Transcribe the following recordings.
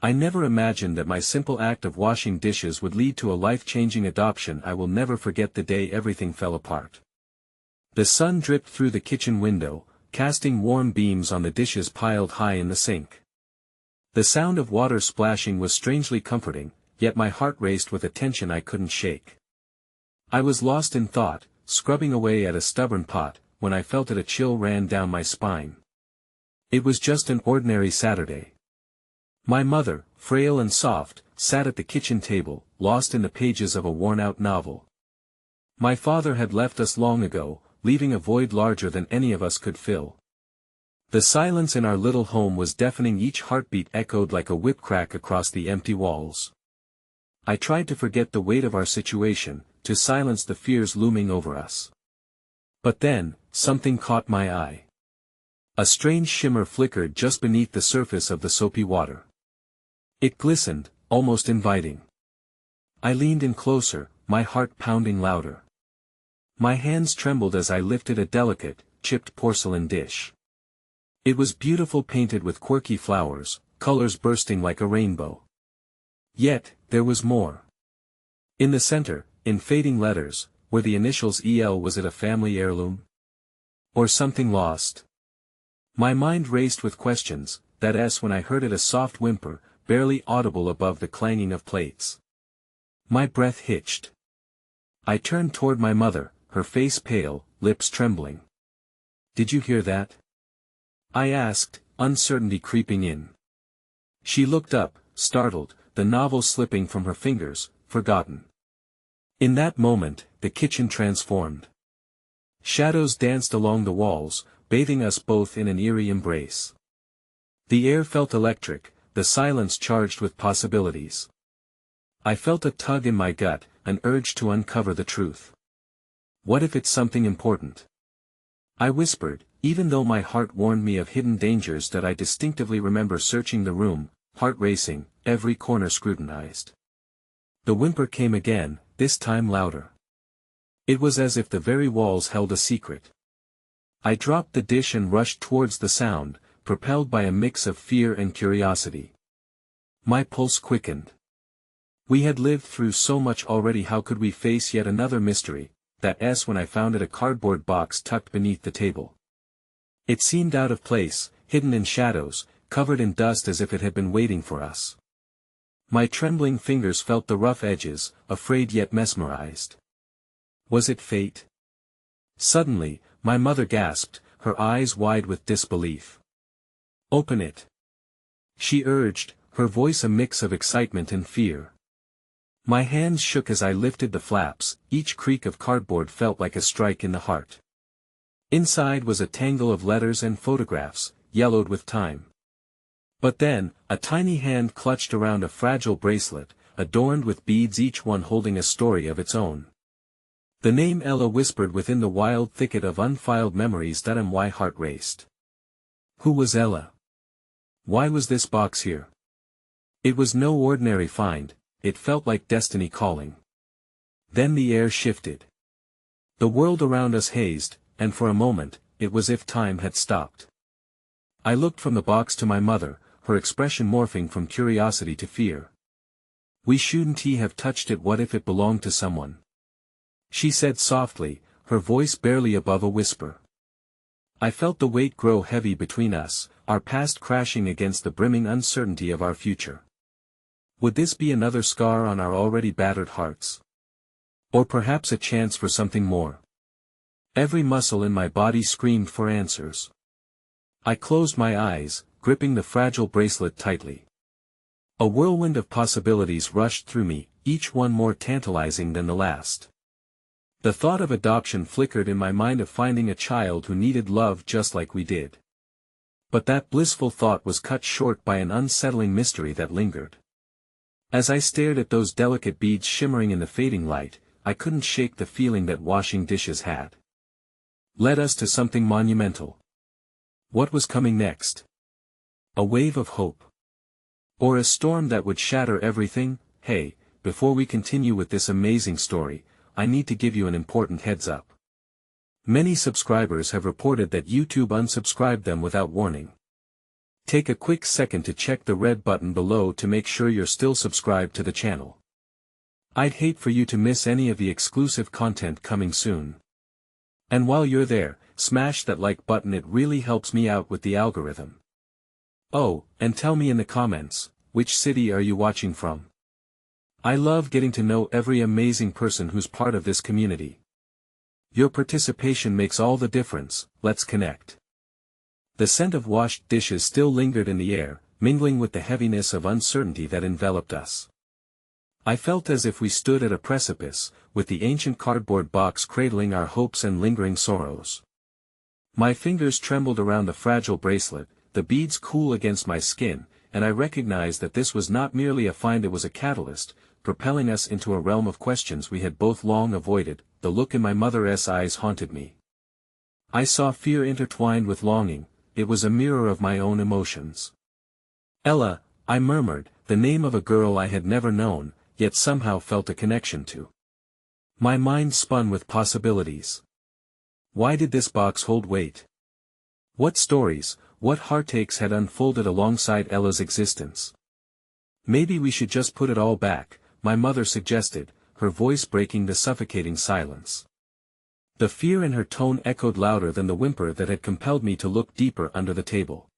I never imagined that my simple act of washing dishes would lead to a life-changing adoption. I will never forget the day everything fell apart. The sun dripped through the kitchen window, casting warm beams on the dishes piled high in the sink. The sound of water splashing was strangely comforting, yet my heart raced with a tension I couldn't shake. I was lost in thought, scrubbing away at a stubborn pot, when I felt it. A chill ran down my spine. It was just an ordinary Saturday. My mother, frail and soft, sat at the kitchen table, lost in the pages of a worn-out novel. My father had left us long ago, leaving a void larger than any of us could fill. The silence in our little home was deafening. Each heartbeat echoed like a whip crack across the empty walls. I tried to forget the weight of our situation, to silence the fears looming over us. But then, something caught my eye. A strange shimmer flickered just beneath the surface of the soapy water. It glistened, almost inviting. I leaned in closer, my heart pounding louder. My hands trembled as I lifted a delicate, chipped porcelain dish. It was beautiful, painted with quirky flowers, colors bursting like a rainbow. Yet, there was more. In the center, in fading letters, were the initials EL. Was it a family heirloom? Or something lost? My mind raced with questions. That S, when I heard it, a soft whimper, barely audible above the clanging of plates. My breath hitched. I turned toward my mother, her face pale, lips trembling. "Did you hear that?" I asked, uncertainty creeping in. She looked up, startled, the novel slipping from her fingers, forgotten. In that moment, the kitchen transformed. Shadows danced along the walls, bathing us both in an eerie embrace. The air felt electric, the silence charged with possibilities. I felt a tug in my gut, an urge to uncover the truth. What if it's something important? I whispered, even though my heart warned me of hidden dangers. That I distinctively remember searching the room, heart racing, every corner scrutinized. The whimper came again, this time louder. It was as if the very walls held a secret. I dropped the dish and rushed towards the sound, propelled by a mix of fear and curiosity. My pulse quickened. We had lived through so much already. How could we face yet another mystery? That S, when I found it, a cardboard box tucked beneath the table. It seemed out of place, hidden in shadows, covered in dust, as if it had been waiting for us. My trembling fingers felt the rough edges, afraid yet mesmerized. Was it fate? Suddenly, my mother gasped, her eyes wide with disbelief. "Open it," she urged, her voice a mix of excitement and fear. My hands shook as I lifted the flaps. Each creak of cardboard felt like a strike in the heart. Inside was a tangle of letters and photographs, yellowed with time. But then, a tiny hand clutched around a fragile bracelet, adorned with beads, each one holding a story of its own. The name Ella whispered within the wild thicket of unfiled memories. That my heart raced. Who was Ella? Why was this box here? It was no ordinary find, it felt like destiny calling. Then the air shifted. The world around us hazed, and for a moment, it was as if time had stopped. I looked from the box to my mother, her expression morphing from curiosity to fear. "We shouldn't have touched it. What if it belonged to someone?" she said softly, her voice barely above a whisper. I felt the weight grow heavy between us, our past crashing against the brimming uncertainty of our future. Would this be another scar on our already battered hearts? Or perhaps a chance for something more? Every muscle in my body screamed for answers. I closed my eyes, gripping the fragile bracelet tightly. A whirlwind of possibilities rushed through me, each one more tantalizing than the last. The thought of adoption flickered in my mind, of finding a child who needed love just like we did. But that blissful thought was cut short by an unsettling mystery that lingered. As I stared at those delicate beads shimmering in the fading light, I couldn't shake the feeling that washing dishes had led us to something monumental. What was coming next? A wave of hope? Or a storm that would shatter everything? Hey, before we continue with this amazing story, I need to give you an important heads up. Many subscribers have reported that YouTube unsubscribed them without warning. Take a quick second to check the red button below to make sure you're still subscribed to the channel. I'd hate for you to miss any of the exclusive content coming soon. And while you're there, smash that like button, it really helps me out with the algorithm. Oh, and tell me in the comments, which city are you watching from? I love getting to know every amazing person who's part of this community. Your participation makes all the difference. Let's connect. The scent of washed dishes still lingered in the air, mingling with the heaviness of uncertainty that enveloped us. I felt as if we stood at a precipice, with the ancient cardboard box cradling our hopes and lingering sorrows. My fingers trembled around the fragile bracelet, the beads cool against my skin, and I recognized that this was not merely a find, it was a catalyst, propelling us into a realm of questions we had both long avoided. The look in my mother's eyes haunted me. I saw fear intertwined with longing. It was a mirror of my own emotions. Ella, I murmured, the name of a girl I had never known, yet somehow felt a connection to. My mind spun with possibilities. Why did this box hold weight? What stories, what heartaches had unfolded alongside Ella's existence? Maybe we should just put it all back, my mother suggested, her voice breaking the suffocating silence. The fear in her tone echoed louder than the whimper that had compelled me to look deeper under the table.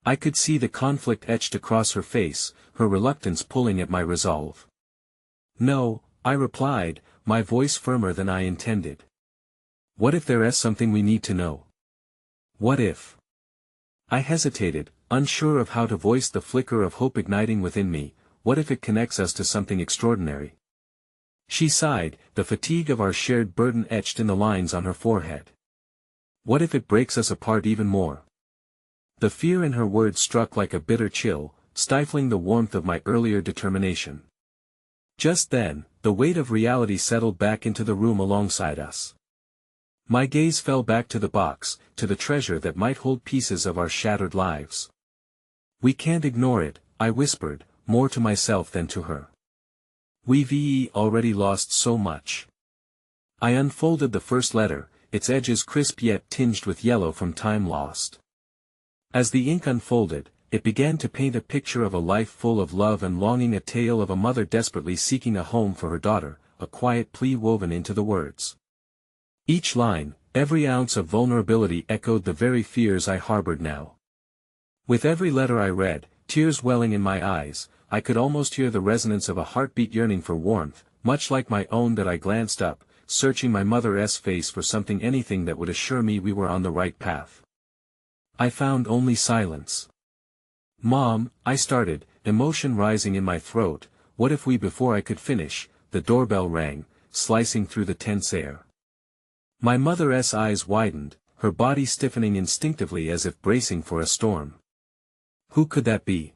I could see the conflict etched across her face, her reluctance pulling at my resolve. No, I replied, my voice firmer than I intended. What if there is something we need to know? What if? I hesitated, unsure of how to voice the flicker of hope igniting within me. What if it connects us to something extraordinary? She sighed, the fatigue of our shared burden etched in the lines on her forehead. What if it breaks us apart even more? The fear in her words struck like a bitter chill, stifling the warmth of my earlier determination. Just then, the weight of reality settled back into the room alongside us. My gaze fell back to the box, to the treasure that might hold pieces of our shattered lives. We can't ignore it, I whispered, more to myself than to her. We've already lost so much. I unfolded the first letter, its edges crisp yet tinged with yellow from time lost. As the ink unfolded, it began to paint a picture of a life full of love and longing, a tale of a mother desperately seeking a home for her daughter, a quiet plea woven into the words. Each line, every ounce of vulnerability echoed the very fears I harbored now. With every letter I read, tears welling in my eyes, I could almost hear the resonance of a heartbeat yearning for warmth, much like my own. That I glanced up, searching my mother's face for something, anything that would assure me we were on the right path. I found only silence. Mom, I started, emotion rising in my throat. What if we? Before I could finish, the doorbell rang, slicing through the tense air. My mother's eyes widened, her body stiffening instinctively as if bracing for a storm. Who could that be?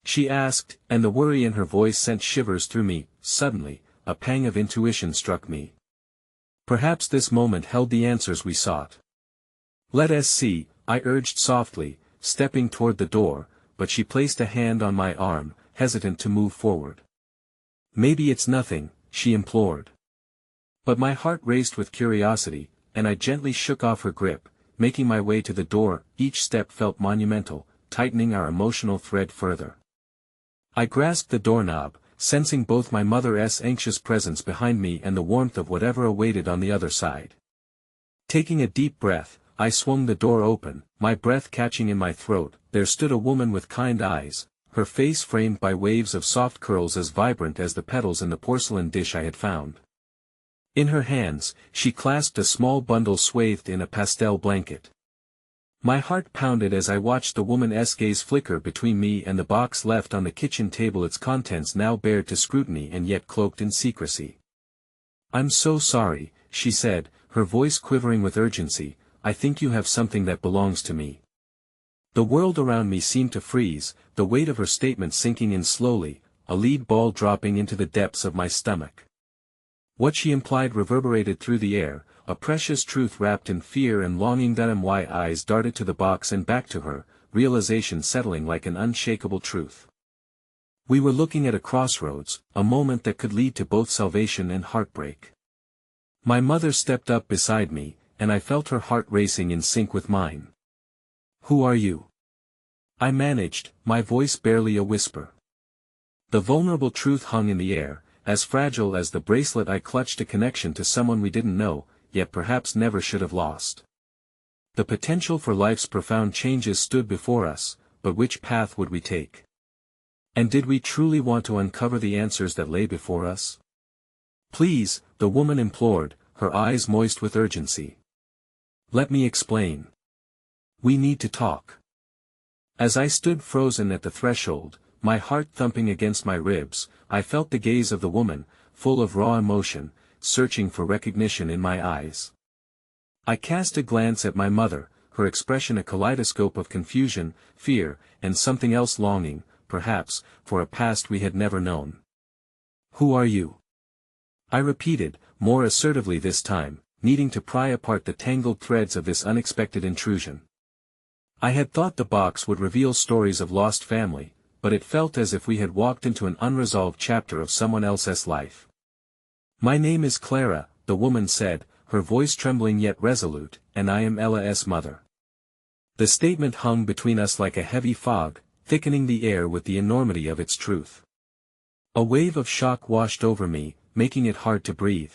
She asked, and the worry in her voice sent shivers through me. Suddenly, a pang of intuition struck me. Perhaps this moment held the answers we sought. Let us see, I urged softly, stepping toward the door, but she placed a hand on my arm, hesitant to move forward. Maybe it's nothing, she implored. But my heart raced with curiosity, and I gently shook off her grip, making my way to the door. Each step felt monumental, tightening our emotional thread further. I grasped the doorknob, sensing both my mother's anxious presence behind me and the warmth of whatever awaited on the other side. Taking a deep breath, I swung the door open, my breath catching in my throat. There stood a woman with kind eyes, her face framed by waves of soft curls as vibrant as the petals in the porcelain dish I had found. In her hands, she clasped a small bundle swathed in a pastel blanket. My heart pounded as I watched the woman's gaze flicker between me and the box left on the kitchen table, its contents now bared to scrutiny and yet cloaked in secrecy. I'm so sorry, she said, her voice quivering with urgency. I think you have something that belongs to me. The world around me seemed to freeze, the weight of her statement sinking in slowly, a lead ball dropping into the depths of my stomach. What she implied reverberated through the air, a precious truth wrapped in fear and longing. My eyes darted to the box and back to her, realization settling like an unshakable truth. We were looking at a crossroads, a moment that could lead to both salvation and heartbreak. My mother stepped up beside me, and I felt her heart racing in sync with mine. Who are you? I managed, my voice barely a whisper. The vulnerable truth hung in the air, as fragile as the bracelet I clutched, a connection to someone we didn't know, yet perhaps never should have lost. The potential for life's profound changes stood before us, but which path would we take? And did we truly want to uncover the answers that lay before us? Please, the woman implored, her eyes moist with urgency. Let me explain. We need to talk. As I stood frozen at the threshold, my heart thumping against my ribs, I felt the gaze of the woman, full of raw emotion, searching for recognition in my eyes. I cast a glance at my mother, her expression a kaleidoscope of confusion, fear, and something else, longing, perhaps, for a past we had never known. Who are you? I repeated, more assertively this time, needing to pry apart the tangled threads of this unexpected intrusion. I had thought the box would reveal stories of lost family, but it felt as if we had walked into an unresolved chapter of someone else's life. My name is Clara, the woman said, her voice trembling yet resolute, and I am Ella's mother. The statement hung between us like a heavy fog, thickening the air with the enormity of its truth. A wave of shock washed over me, making it hard to breathe.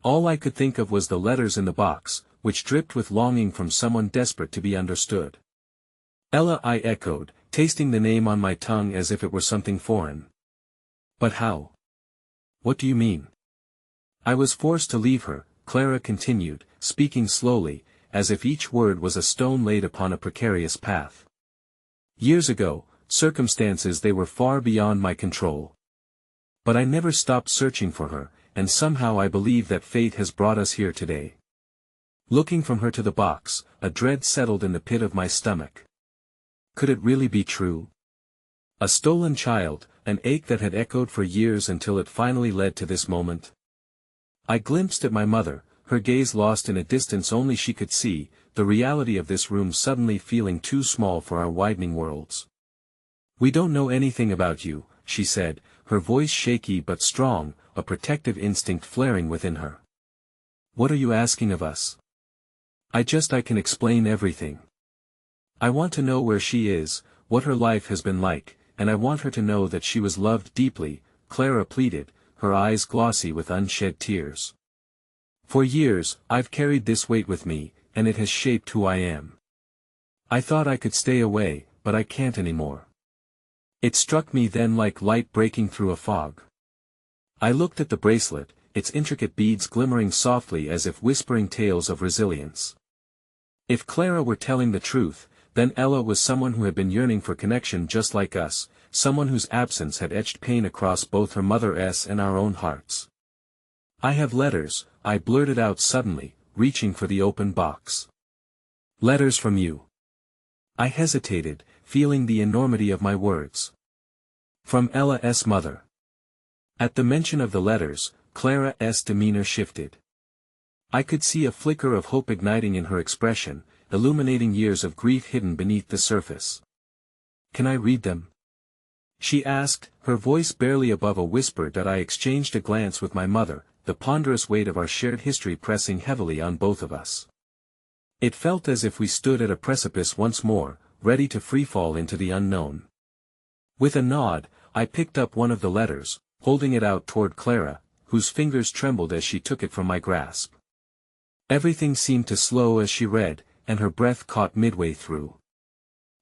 All I could think of was the letters in the box, which dripped with longing from someone desperate to be understood. Ella, I echoed, tasting the name on my tongue as if it were something foreign. But how? What do you mean? I was forced to leave her, Clara continued, speaking slowly, as if each word was a stone laid upon a precarious path. Years ago, circumstances they were far beyond my control. But I never stopped searching for her, and somehow I believe that fate has brought us here today. Looking from her to the box, a dread settled in the pit of my stomach. Could it really be true? A stolen child, an ache that had echoed for years until it finally led to this moment. I glimpsed at my mother, her gaze lost in a distance only she could see, the reality of this room suddenly feeling too small for our widening worlds. We don't know anything about you, she said, her voice shaky but strong, a protective instinct flaring within her. What are you asking of us? I can explain everything. I want to know where she is, what her life has been like, and I want her to know that she was loved deeply, Clara pleaded, her eyes glossy with unshed tears. For years, I've carried this weight with me, and it has shaped who I am. I thought I could stay away, but I can't anymore. It struck me then like light breaking through a fog. I looked at the bracelet, its intricate beads glimmering softly as if whispering tales of resilience. If Clara were telling the truth, then Ella was someone who had been yearning for connection just like us, someone whose absence had etched pain across both her mother's and our own hearts. I have letters, I blurted out suddenly, reaching for the open box. Letters from you. I hesitated, feeling the enormity of my words. From Ella's mother. At the mention of the letters, Clara's demeanor shifted. I could see a flicker of hope igniting in her expression, illuminating years of grief hidden beneath the surface. Can I read them? She asked, her voice barely above a whisper. I exchanged a glance with my mother, the ponderous weight of our shared history pressing heavily on both of us. It felt as if we stood at a precipice once more, ready to freefall into the unknown. With a nod, I picked up one of the letters, holding it out toward Clara, whose fingers trembled as she took it from my grasp. Everything seemed to slow as she read, and her breath caught midway through.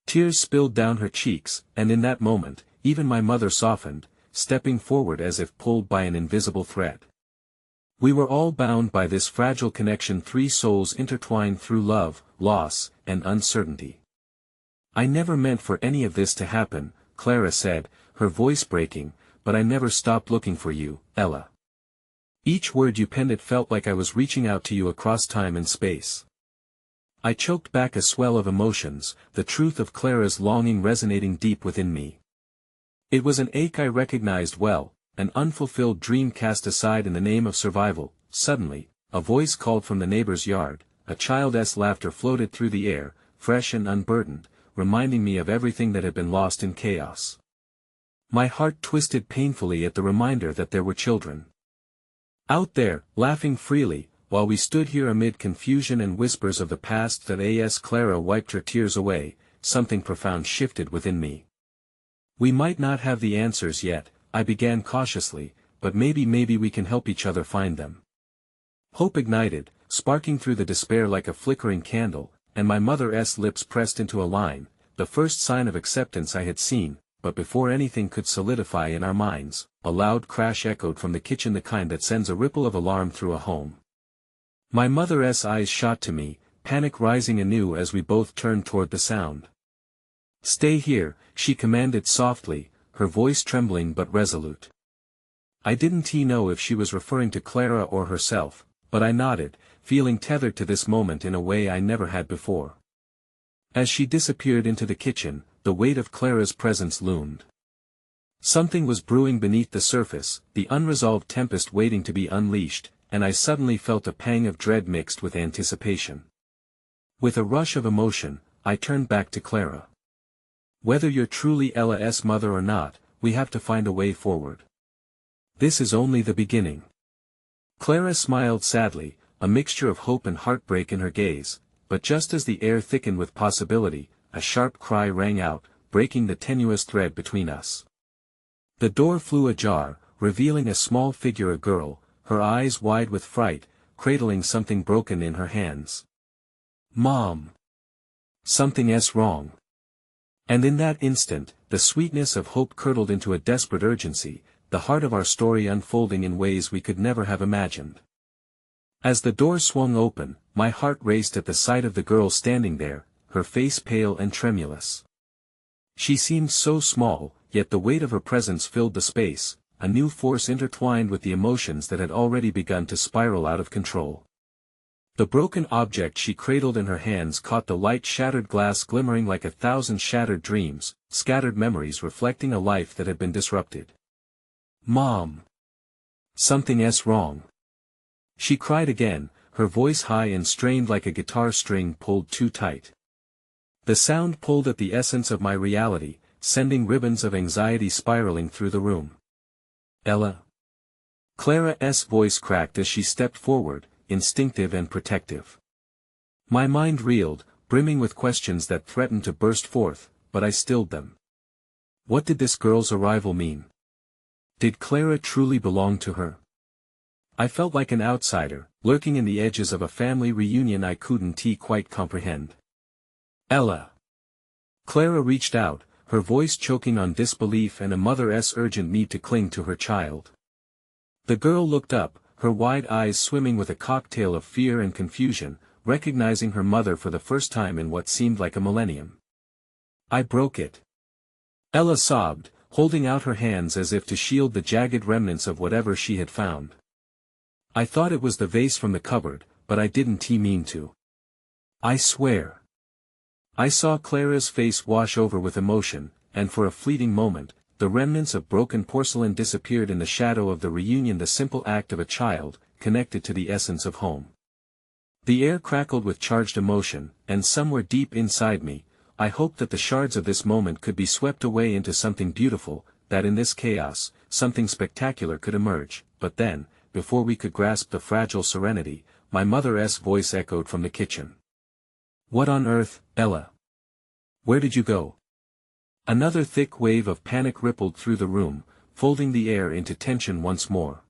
Tears spilled down her cheeks, and in that moment, even my mother softened, stepping forward as if pulled by an invisible thread. We were all bound by this fragile connection, three souls intertwined through love, loss, and uncertainty. I never meant for any of this to happen, Clara said, her voice breaking, but I never stopped looking for you, Ella. Each word you penned, it felt like I was reaching out to you across time and space. I choked back a swell of emotions, the truth of Clara's longing resonating deep within me. It was an ache I recognized well, an unfulfilled dream cast aside in the name of survival. Suddenly, a voice called from the neighbor's yard, a child's laughter floated through the air, fresh and unburdened, reminding me of everything that had been lost in chaos. My heart twisted painfully at the reminder that there were children out there, laughing freely, while we stood here amid confusion and whispers of the past. That Clara wiped her tears away, something profound shifted within me. We might not have the answers yet, I began cautiously, but maybe we can help each other find them. Hope ignited, sparking through the despair like a flickering candle, and my mother's lips pressed into a line, the first sign of acceptance I had seen, but before anything could solidify in our minds, a loud crash echoed from the kitchen, the kind that sends a ripple of alarm through a home. My mother's eyes shot to me, panic rising anew as we both turned toward the sound. "Stay here," she commanded softly, her voice trembling but resolute. I didn't know if she was referring to Clara or herself, but I nodded, feeling tethered to this moment in a way I never had before. As she disappeared into the kitchen, the weight of Clara's presence loomed. Something was brewing beneath the surface, the unresolved tempest waiting to be unleashed, and I suddenly felt a pang of dread mixed with anticipation. With a rush of emotion, I turned back to Clara. "Whether you're truly Ella's mother or not, we have to find a way forward. This is only the beginning." Clara smiled sadly, a mixture of hope and heartbreak in her gaze, but just as the air thickened with possibility, a sharp cry rang out, breaking the tenuous thread between us. The door flew ajar, revealing a small figure, a girl, her eyes wide with fright, cradling something broken in her hands. "Mom! Something's wrong." And in that instant, the sweetness of hope curdled into a desperate urgency, the heart of our story unfolding in ways we could never have imagined. As the door swung open, my heart raced at the sight of the girl standing there, her face pale and tremulous. She seemed so small, yet the weight of her presence filled the space, a new force intertwined with the emotions that had already begun to spiral out of control. The broken object she cradled in her hands caught the light, shattered glass glimmering like 1,000 shattered dreams, scattered memories reflecting a life that had been disrupted. "Mom! Something's wrong!" she cried again, her voice high and strained like a guitar string pulled too tight. The sound pulled at the essence of my reality, sending ribbons of anxiety spiraling through the room. "Ella?" Clara's voice cracked as she stepped forward, instinctive and protective. My mind reeled, brimming with questions that threatened to burst forth, but I stilled them. What did this girl's arrival mean? Did Clara truly belong to her? I felt like an outsider, lurking in the edges of a family reunion I couldn't quite comprehend. "Ella!" Clara reached out, her voice choking on disbelief and a mother's urgent need to cling to her child. The girl looked up, her wide eyes swimming with a cocktail of fear and confusion, recognizing her mother for the first time in what seemed like a millennium. "I broke it," Ella sobbed, holding out her hands as if to shield the jagged remnants of whatever she had found. "I thought it was the vase from the cupboard, but I didn't mean to. I swear." I saw Clara's face wash over with emotion, and for a fleeting moment, the remnants of broken porcelain disappeared in the shadow of the reunion, the simple act of a child, connected to the essence of home. The air crackled with charged emotion, and somewhere deep inside me, I hoped that the shards of this moment could be swept away into something beautiful, that in this chaos, something spectacular could emerge, but then, before we could grasp the fragile serenity, my mother's voice echoed from the kitchen. "What on earth, Ella? Where did you go?" Another thick wave of panic rippled through the room, folding the air into tension once more.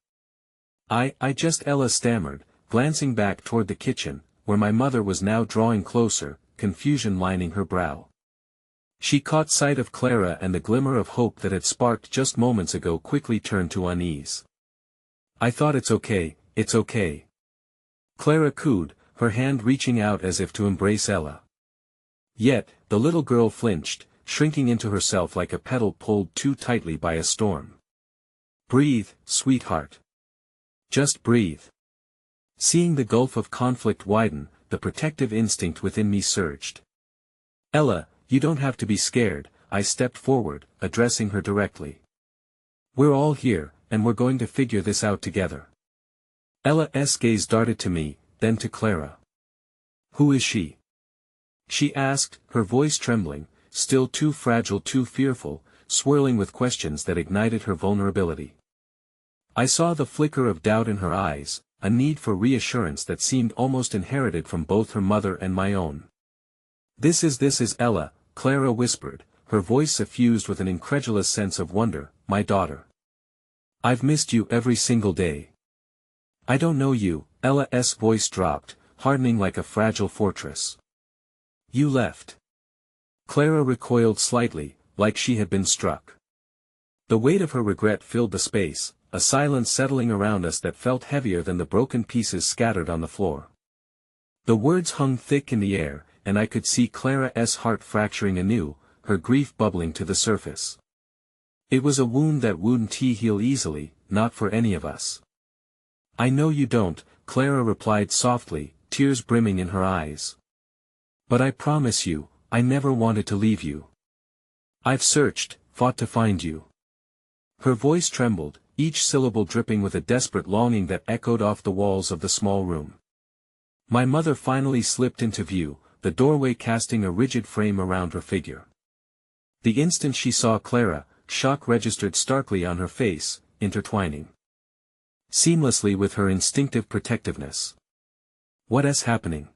I just," Ella stammered, glancing back toward the kitchen, where my mother was now drawing closer, confusion lining her brow. She caught sight of Clara, and the glimmer of hope that had sparked just moments ago quickly turned to unease. "I thought it's okay, it's okay," Clara cooed, her hand reaching out as if to embrace Ella. Yet, the little girl flinched, shrinking into herself like a petal pulled too tightly by a storm. "Breathe, sweetheart. Just breathe." Seeing the gulf of conflict widen, the protective instinct within me surged. "Ella, you don't have to be scared," I stepped forward, addressing her directly. "We're all here, and we're going to figure this out together." Ella's gaze darted to me, then to Clara. "Who is she?" she asked, her voice trembling, still too fragile, too fearful, swirling with questions that ignited her vulnerability. I saw the flicker of doubt in her eyes, a need for reassurance that seemed almost inherited from both her mother and my own. This is Ella," Clara whispered, her voice suffused with an incredulous sense of wonder, "My daughter. I've missed you every single day." "I don't know you," Ella's voice dropped, hardening like a fragile fortress. "You left." Clara recoiled slightly, like she had been struck. The weight of her regret filled the space, a silence settling around us that felt heavier than the broken pieces scattered on the floor. The words hung thick in the air, and I could see Clara's heart fracturing anew, her grief bubbling to the surface. It was a wound that wouldn't heal easily, not for any of us. "I know you don't," Clara replied softly, tears brimming in her eyes. "But I promise you, I never wanted to leave you. I've searched, fought to find you." Her voice trembled, each syllable dripping with a desperate longing that echoed off the walls of the small room. My mother finally slipped into view, the doorway casting a rigid frame around her figure. The instant she saw Clara, shock registered starkly on her face, intertwining seamlessly with her instinctive protectiveness. "What is happening?"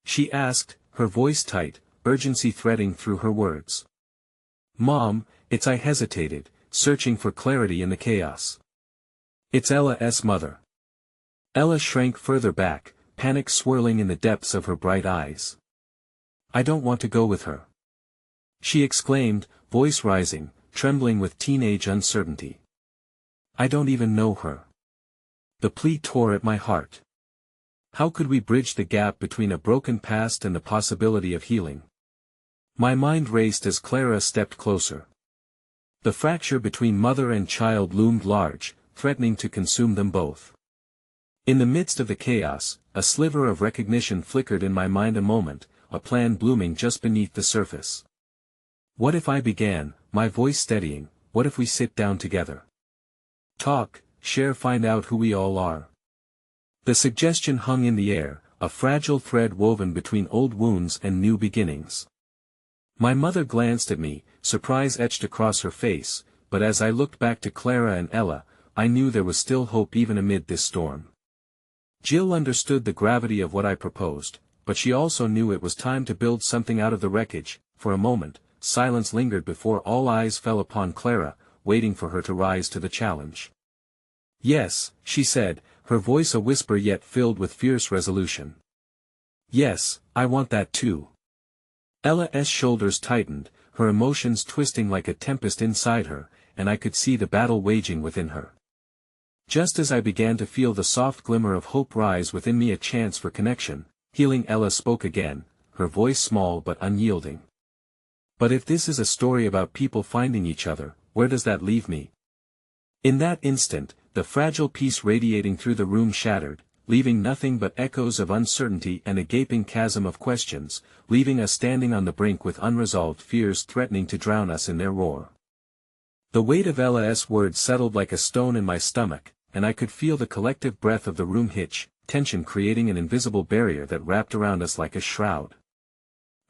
she asked, her voice tight, urgency threading through her words. "Mom, it's," I hesitated, searching for clarity in the chaos. "It's Ella's mother." Ella shrank further back, panic swirling in the depths of her bright eyes. "I don't want to go with her," she exclaimed, voice rising, trembling with teenage uncertainty. "I don't even know her." The plea tore at my heart. How could we bridge the gap between a broken past and the possibility of healing? My mind raced as Clara stepped closer. The fracture between mother and child loomed large, threatening to consume them both. In the midst of the chaos, a sliver of recognition flickered in my mind a moment, a plan blooming just beneath the surface. "What if," I began, my voice steadying, "what if we sit down together? Talk, share, find out who we all are." The suggestion hung in the air, a fragile thread woven between old wounds and new beginnings. My mother glanced at me, surprise etched across her face, but as I looked back to Clara and Ella, I knew there was still hope even amid this storm. Jill understood the gravity of what I proposed, but she also knew it was time to build something out of the wreckage. For a moment, silence lingered before all eyes fell upon Clara, waiting for her to rise to the challenge. "Yes," she said, her voice a whisper yet filled with fierce resolution. "Yes, I want that too." Ella's shoulders tightened, her emotions twisting like a tempest inside her, and I could see the battle waging within her. Just as I began to feel the soft glimmer of hope rise within me, a chance for connection, healing, Ella spoke again, her voice small but unyielding. "But if this is a story about people finding each other, where does that leave me?" In that instant, the fragile peace radiating through the room shattered, leaving nothing but echoes of uncertainty and a gaping chasm of questions, leaving us standing on the brink with unresolved fears threatening to drown us in their roar. The weight of Ella's words settled like a stone in my stomach, and I could feel the collective breath of the room hitch, tension creating an invisible barrier that wrapped around us like a shroud.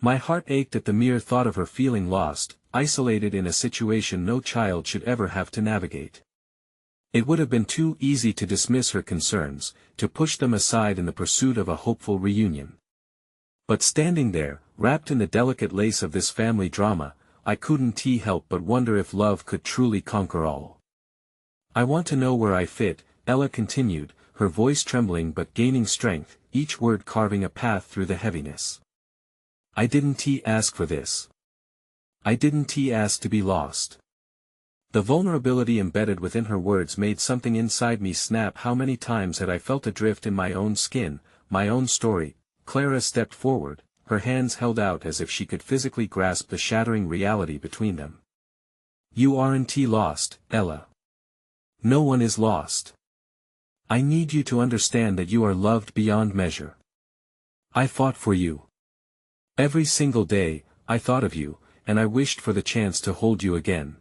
My heart ached at the mere thought of her feeling lost, isolated in a situation no child should ever have to navigate. It would have been too easy to dismiss her concerns, to push them aside in the pursuit of a hopeful reunion. But standing there, wrapped in the delicate lace of this family drama, I couldn't help but wonder if love could truly conquer all. "I want to know where I fit," Ella continued, her voice trembling but gaining strength, each word carving a path through the heaviness. "I didn't ask for this. I didn't ask to be lost." The vulnerability embedded within her words made something inside me snap. How many times had I felt adrift in my own skin, my own story? Clara stepped forward, her hands held out as if she could physically grasp the shattering reality between them. "You aren't lost, Ella. No one is lost. I need you to understand that you are loved beyond measure. I fought for you. Every single day, I thought of you, and I wished for the chance to hold you again."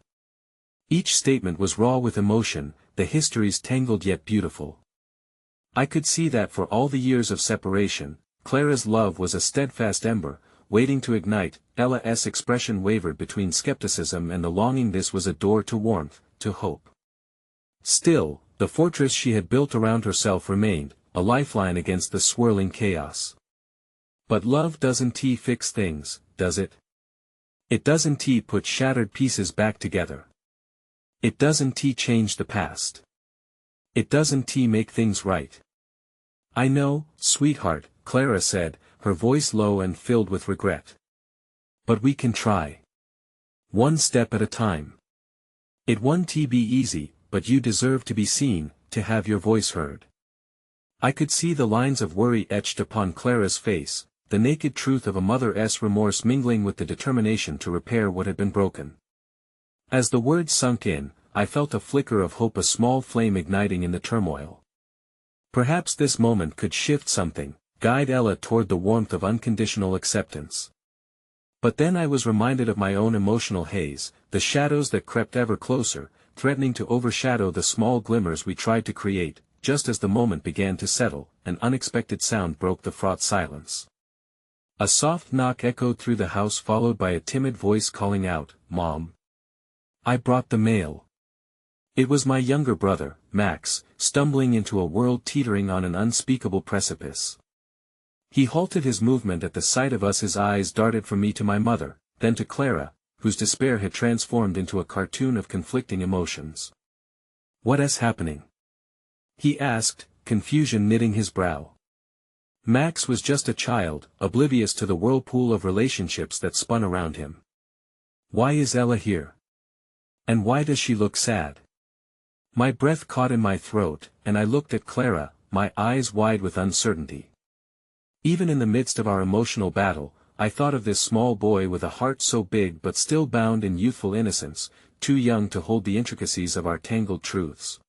Each statement was raw with emotion, the histories tangled yet beautiful. I could see that for all the years of separation, Clara's love was a steadfast ember, waiting to ignite. Ella's expression wavered between skepticism and the longing. This was a door to warmth, to hope. Still, the fortress she had built around herself remained, a lifeline against the swirling chaos. But love doesn't fix things, does it? It doesn't put shattered pieces back together. It doesn't change the past. It doesn't make things right. I know, sweetheart, Clara said, her voice low and filled with regret. But we can try. One step at a time. It won't be easy, but you deserve to be seen, to have your voice heard. I could see the lines of worry etched upon Clara's face, the naked truth of a mother's remorse mingling with the determination to repair what had been broken. As the words sunk in, I felt a flicker of hope, a small flame igniting in the turmoil. Perhaps this moment could shift something, guide Ella toward the warmth of unconditional acceptance. But then I was reminded of my own emotional haze, the shadows that crept ever closer, threatening to overshadow the small glimmers we tried to create. Just as the moment began to settle, an unexpected sound broke the fraught silence. A soft knock echoed through the house, followed by a timid voice calling out, "Mom." I brought the mail. It was my younger brother, Max, stumbling into a world teetering on an unspeakable precipice. He halted his movement at the sight of us. His eyes darted from me to my mother, then to Clara, whose despair had transformed into a cartoon of conflicting emotions. "What is happening?" he asked, confusion knitting his brow. Max was just a child, oblivious to the whirlpool of relationships that spun around him. "Why is Ella here? And why does she look sad?" My breath caught in my throat, and I looked at Clara, my eyes wide with uncertainty. Even in the midst of our emotional battle, I thought of this small boy with a heart so big but still bound in youthful innocence, too young to hold the intricacies of our tangled truths.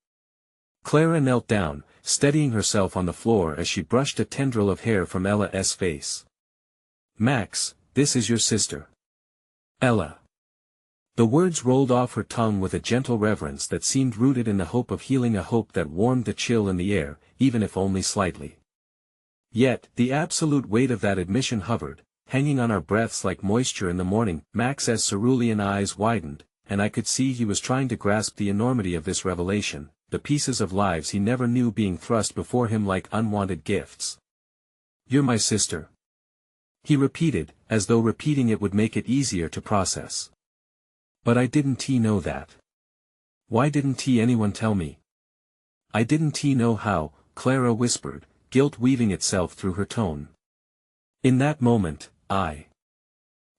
Clara knelt down, steadying herself on the floor as she brushed a tendril of hair from Ella's face. "Max, this is your sister. Ella." The words rolled off her tongue with a gentle reverence that seemed rooted in the hope of healing, a hope that warmed the chill in the air, even if only slightly. Yet, the absolute weight of that admission hovered, hanging on our breaths like moisture in the morning. Max's cerulean eyes widened, and I could see he was trying to grasp the enormity of this revelation, the pieces of lives he never knew being thrust before him like unwanted gifts. "You're my sister," he repeated, as though repeating it would make it easier to process. "But I didn't know that. Why didn't anyone tell me?" "I didn't know how," Clara whispered, guilt weaving itself through her tone. In that moment, I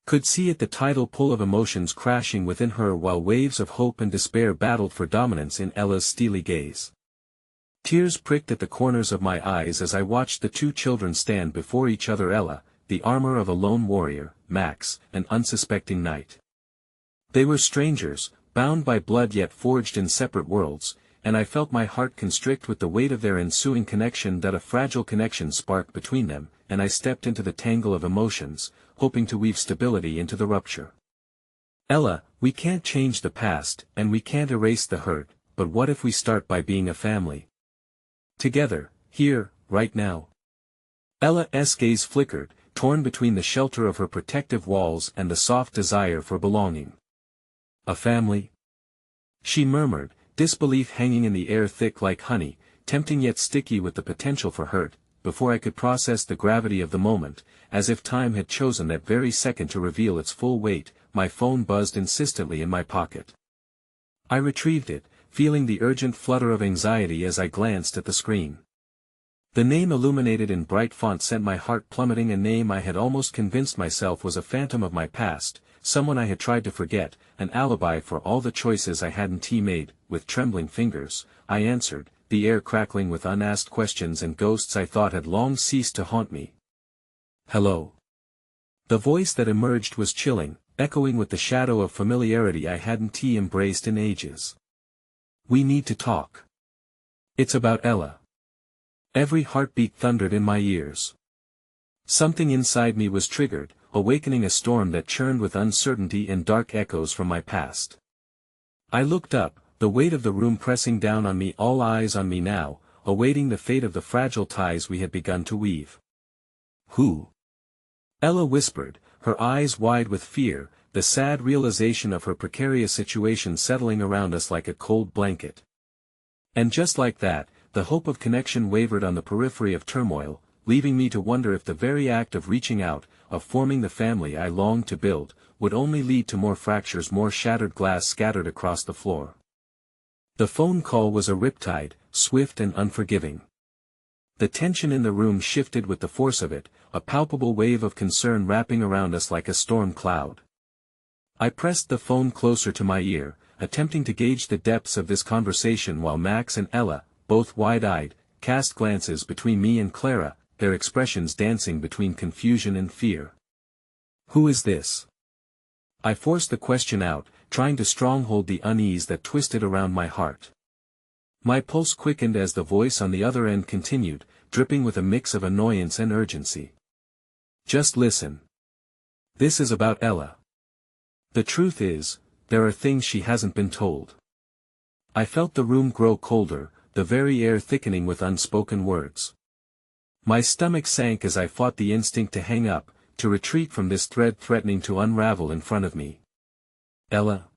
could see it, the tidal pull of emotions crashing within her while waves of hope and despair battled for dominance in Ella's steely gaze. Tears pricked at the corners of my eyes as I watched the two children stand before each other, Ella, the armor of a lone warrior, Max, an unsuspecting knight. They were strangers, bound by blood yet forged in separate worlds, and I felt my heart constrict with the weight of their ensuing connection. That a fragile connection sparked between them, and I stepped into the tangle of emotions, hoping to weave stability into the rupture. "Ella, we can't change the past, and we can't erase the hurt, but what if we start by being a family? Together, here, right now." Ella's gaze flickered, torn between the shelter of her protective walls and the soft desire for belonging. "A family?" she murmured, disbelief hanging in the air thick like honey, tempting yet sticky with the potential for hurt. Before I could process the gravity of the moment, as if time had chosen that very second to reveal its full weight, my phone buzzed insistently in my pocket. I retrieved it, feeling the urgent flutter of anxiety as I glanced at the screen. The name illuminated in bright font sent my heart plummeting, a name I had almost convinced myself was a phantom of my past, someone I had tried to forget, an alibi for all the choices I hadn't made. With trembling fingers, I answered, the air crackling with unasked questions and ghosts I thought had long ceased to haunt me. "Hello." The voice that emerged was chilling, echoing with the shadow of familiarity I hadn't embraced in ages. "We need to talk. It's about Ella." Every heartbeat thundered in my ears. Something inside me was triggered, awakening a storm that churned with uncertainty and dark echoes from my past. I looked up, the weight of the room pressing down on me, all eyes on me now, awaiting the fate of the fragile ties we had begun to weave. "Who?" Ella whispered, her eyes wide with fear, the sad realization of her precarious situation settling around us like a cold blanket. And just like that, the hope of connection wavered on the periphery of turmoil, leaving me to wonder if the very act of reaching out, of forming the family I longed to build, would only lead to more fractures, more shattered glass scattered across the floor. The phone call was a riptide, swift and unforgiving. The tension in the room shifted with the force of it, a palpable wave of concern wrapping around us like a storm cloud. I pressed the phone closer to my ear, attempting to gauge the depths of this conversation while Max and Ella, both wide-eyed, cast glances between me and Clara, their expressions dancing between confusion and fear. "Who is this?" I forced the question out, trying to stronghold the unease that twisted around my heart. My pulse quickened as the voice on the other end continued, dripping with a mix of annoyance and urgency. "Just listen. This is about Ella. The truth is, there are things she hasn't been told." I felt the room grow colder, the very air thickening with unspoken words. My stomach sank as I fought the instinct to hang up, to retreat from this thread threatening to unravel in front of me. "Ella?"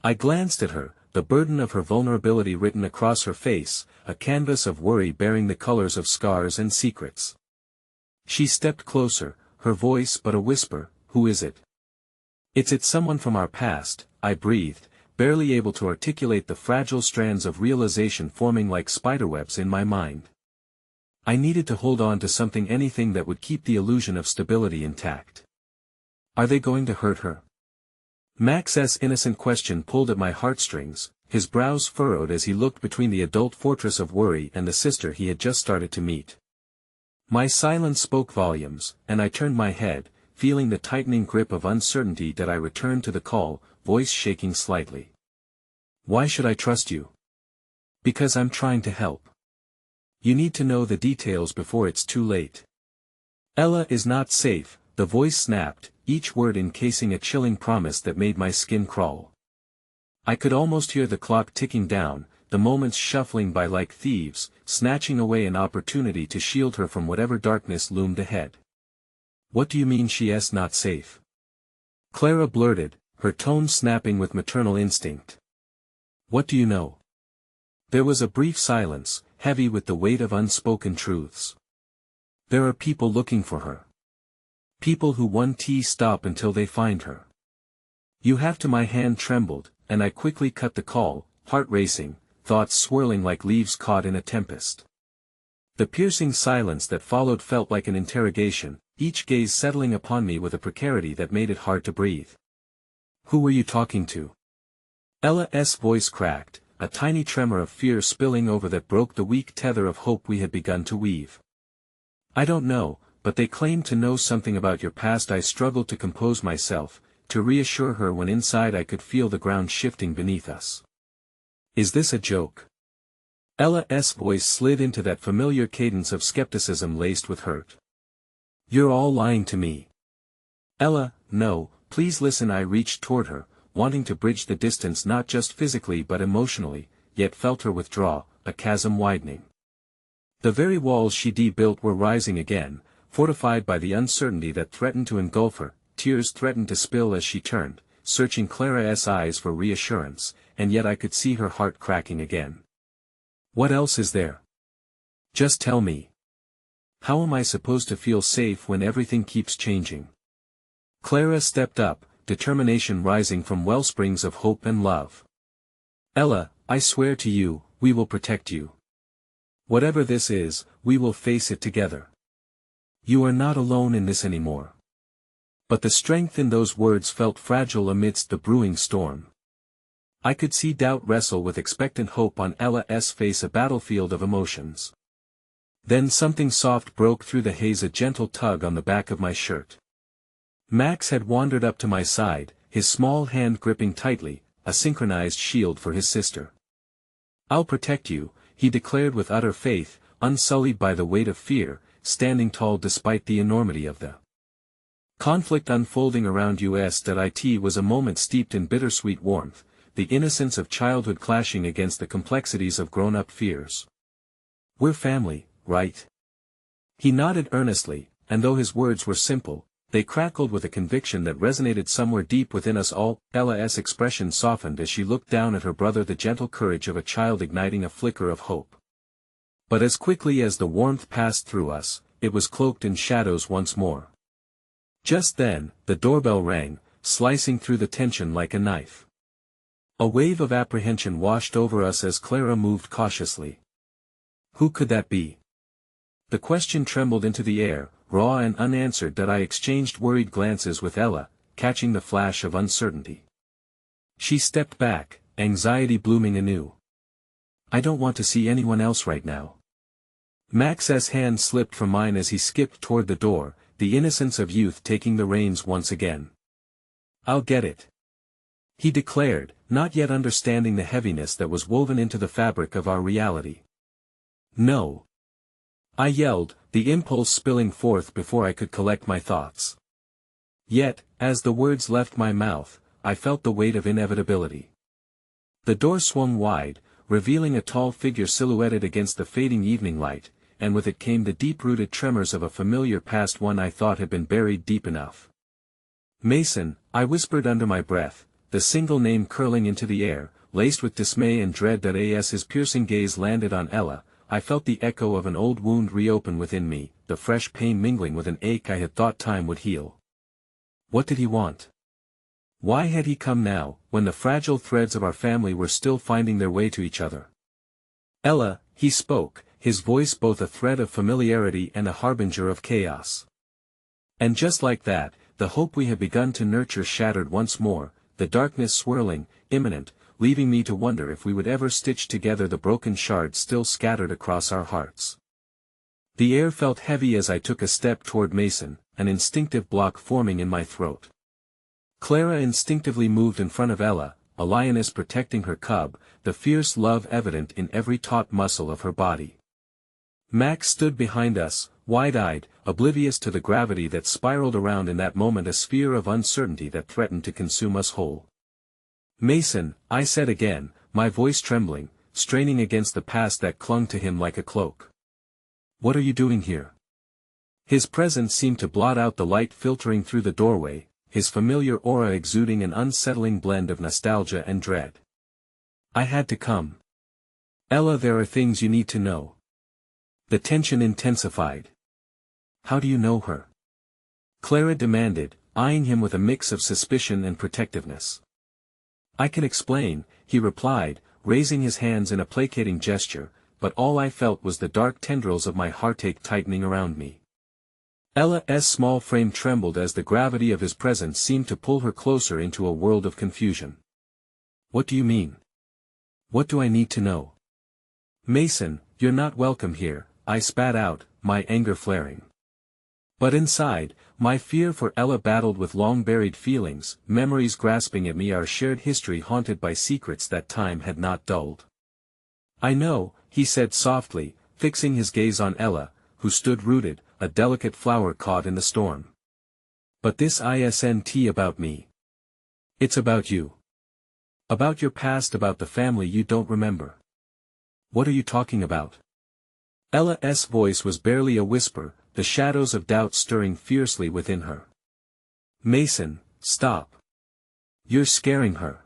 I glanced at her, the burden of her vulnerability written across her face, a canvas of worry bearing the colors of scars and secrets. She stepped closer, her voice but a whisper. "Who is it?" It's someone from our past," I breathed, barely able to articulate the fragile strands of realization forming like spiderwebs in my mind. I needed to hold on to anything that would keep the illusion of stability intact. "Are they going to hurt her?" Max's innocent question pulled at my heartstrings, his brows furrowed as he looked between the adult fortress of worry and the sister he had just started to meet. My silence spoke volumes, and I turned my head, feeling the tightening grip of uncertainty that I returned to the call, voice shaking slightly. "Why should I trust you?" "Because I'm trying to help. You need to know the details before it's too late." "Ella is not safe," the voice snapped, each word encasing a chilling promise that made my skin crawl. I could almost hear the clock ticking down, the moments shuffling by like thieves, snatching away an opportunity to shield her from whatever darkness loomed ahead. "What do you mean she's not safe?" Clara blurted, her tone snapping with maternal instinct. "What do you know?" There was a brief silence, heavy with the weight of unspoken truths. "There are people looking for her. People who won't stop until they find her." "You have to." My hand trembled, and I quickly cut the call, heart racing, thoughts swirling like leaves caught in a tempest. The piercing silence that followed felt like an interrogation, each gaze settling upon me with a precarity that made it hard to breathe. "Who were you talking to?" Ella's voice cracked, a tiny tremor of fear spilling over that broke the weak tether of hope we had begun to weave. "I don't know, but they claim to know something about your past." I struggled to compose myself, to reassure her when inside I could feel the ground shifting beneath us. "Is this a joke?" Ella's voice slid into that familiar cadence of skepticism laced with hurt. "You're all lying to me." "Ella, no, please listen." I reached toward her, wanting to bridge the distance not just physically but emotionally, yet felt her withdraw, a chasm widening. The very walls she'd built were rising again, fortified by the uncertainty that threatened to engulf her. Tears threatened to spill as she turned, searching Clara's eyes for reassurance, and yet I could see her heart cracking again. "What else is there? Just tell me. How am I supposed to feel safe when everything keeps changing?" Clara stepped up, determination rising from wellsprings of hope and love. "Ella, I swear to you, we will protect you. Whatever this is, we will face it together. You are not alone in this anymore." But the strength in those words felt fragile amidst the brewing storm. I could see doubt wrestle with expectant hope on Ella's face, a battlefield of emotions. Then something soft broke through the haze, a gentle tug on the back of my shirt. Max had wandered up to my side, his small hand gripping tightly, a synchronized shield for his sister. "I'll protect you," he declared with utter faith, unsullied by the weight of fear, standing tall despite the enormity of the conflict unfolding around us. It was a moment steeped in bittersweet warmth, the innocence of childhood clashing against the complexities of grown-up fears. "We're family, right?" He nodded earnestly, and though his words were simple, they crackled with a conviction that resonated somewhere deep within us all. Ella's expression softened as she looked down at her brother, the gentle courage of a child igniting a flicker of hope. But as quickly as the warmth passed through us, it was cloaked in shadows once more. Just then, the doorbell rang, slicing through the tension like a knife. A wave of apprehension washed over us as Clara moved cautiously. Who could that be? The question trembled into the air, raw and unanswered, that I exchanged worried glances with Ella, catching the flash of uncertainty. She stepped back, anxiety blooming anew. I don't want to see anyone else right now. Max's hand slipped from mine as he skipped toward the door, the innocence of youth taking the reins once again. I'll get it, he declared, not yet understanding the heaviness that was woven into the fabric of our reality. No, I yelled, the impulse spilling forth before I could collect my thoughts. Yet, as the words left my mouth, I felt the weight of inevitability. The door swung wide, revealing a tall figure silhouetted against the fading evening light, and with it came the deep-rooted tremors of a familiar past, one I thought had been buried deep enough. Mason, I whispered under my breath, the single name curling into the air, laced with dismay and dread. As his piercing gaze landed on Ella, I felt the echo of an old wound reopen within me, the fresh pain mingling with an ache I had thought time would heal. What did he want? Why had he come now, when the fragile threads of our family were still finding their way to each other? Ella, he spoke, his voice both a thread of familiarity and a harbinger of chaos. And just like that, the hope we had begun to nurture shattered once more, the darkness swirling, imminent, leaving me to wonder if we would ever stitch together the broken shards still scattered across our hearts. The air felt heavy as I took a step toward Mason, an instinctive block forming in my throat. Clara instinctively moved in front of Ella, a lioness protecting her cub, the fierce love evident in every taut muscle of her body. Max stood behind us, wide-eyed, oblivious to the gravity that spiraled around in that moment, a sphere of uncertainty that threatened to consume us whole. Mason, I said again, my voice trembling, straining against the past that clung to him like a cloak. What are you doing here? His presence seemed to blot out the light filtering through the doorway, his familiar aura exuding an unsettling blend of nostalgia and dread. I had to come. Ella, there are things you need to know. The tension intensified. How do you know her? Clara demanded, eyeing him with a mix of suspicion and protectiveness. I can explain, he replied, raising his hands in a placating gesture, but all I felt was the dark tendrils of my heartache tightening around me. Ella's small frame trembled as the gravity of his presence seemed to pull her closer into a world of confusion. What do you mean? What do I need to know? Mason, you're not welcome here, I spat out, my anger flaring. But inside, my fear for Ella battled with long-buried feelings, memories grasping at me, our shared history haunted by secrets that time had not dulled. I know, he said softly, fixing his gaze on Ella, who stood rooted, a delicate flower caught in the storm. But this isn't about me. It's about you. About your past, about the family you don't remember. What are you talking about? Ella's voice was barely a whisper, the shadows of doubt stirring fiercely within her. Mason, stop. You're scaring her.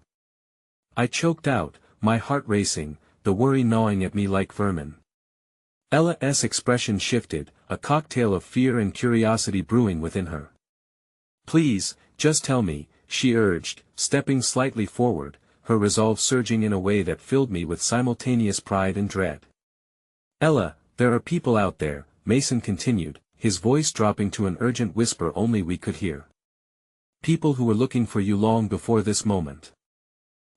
I choked out, my heart racing, the worry gnawing at me like vermin. Ella's expression shifted, a cocktail of fear and curiosity brewing within her. Please, just tell me, she urged, stepping slightly forward, her resolve surging in a way that filled me with simultaneous pride and dread. Ella, there are people out there, Mason continued, his voice dropping to an urgent whisper only we could hear. People who were looking for you long before this moment.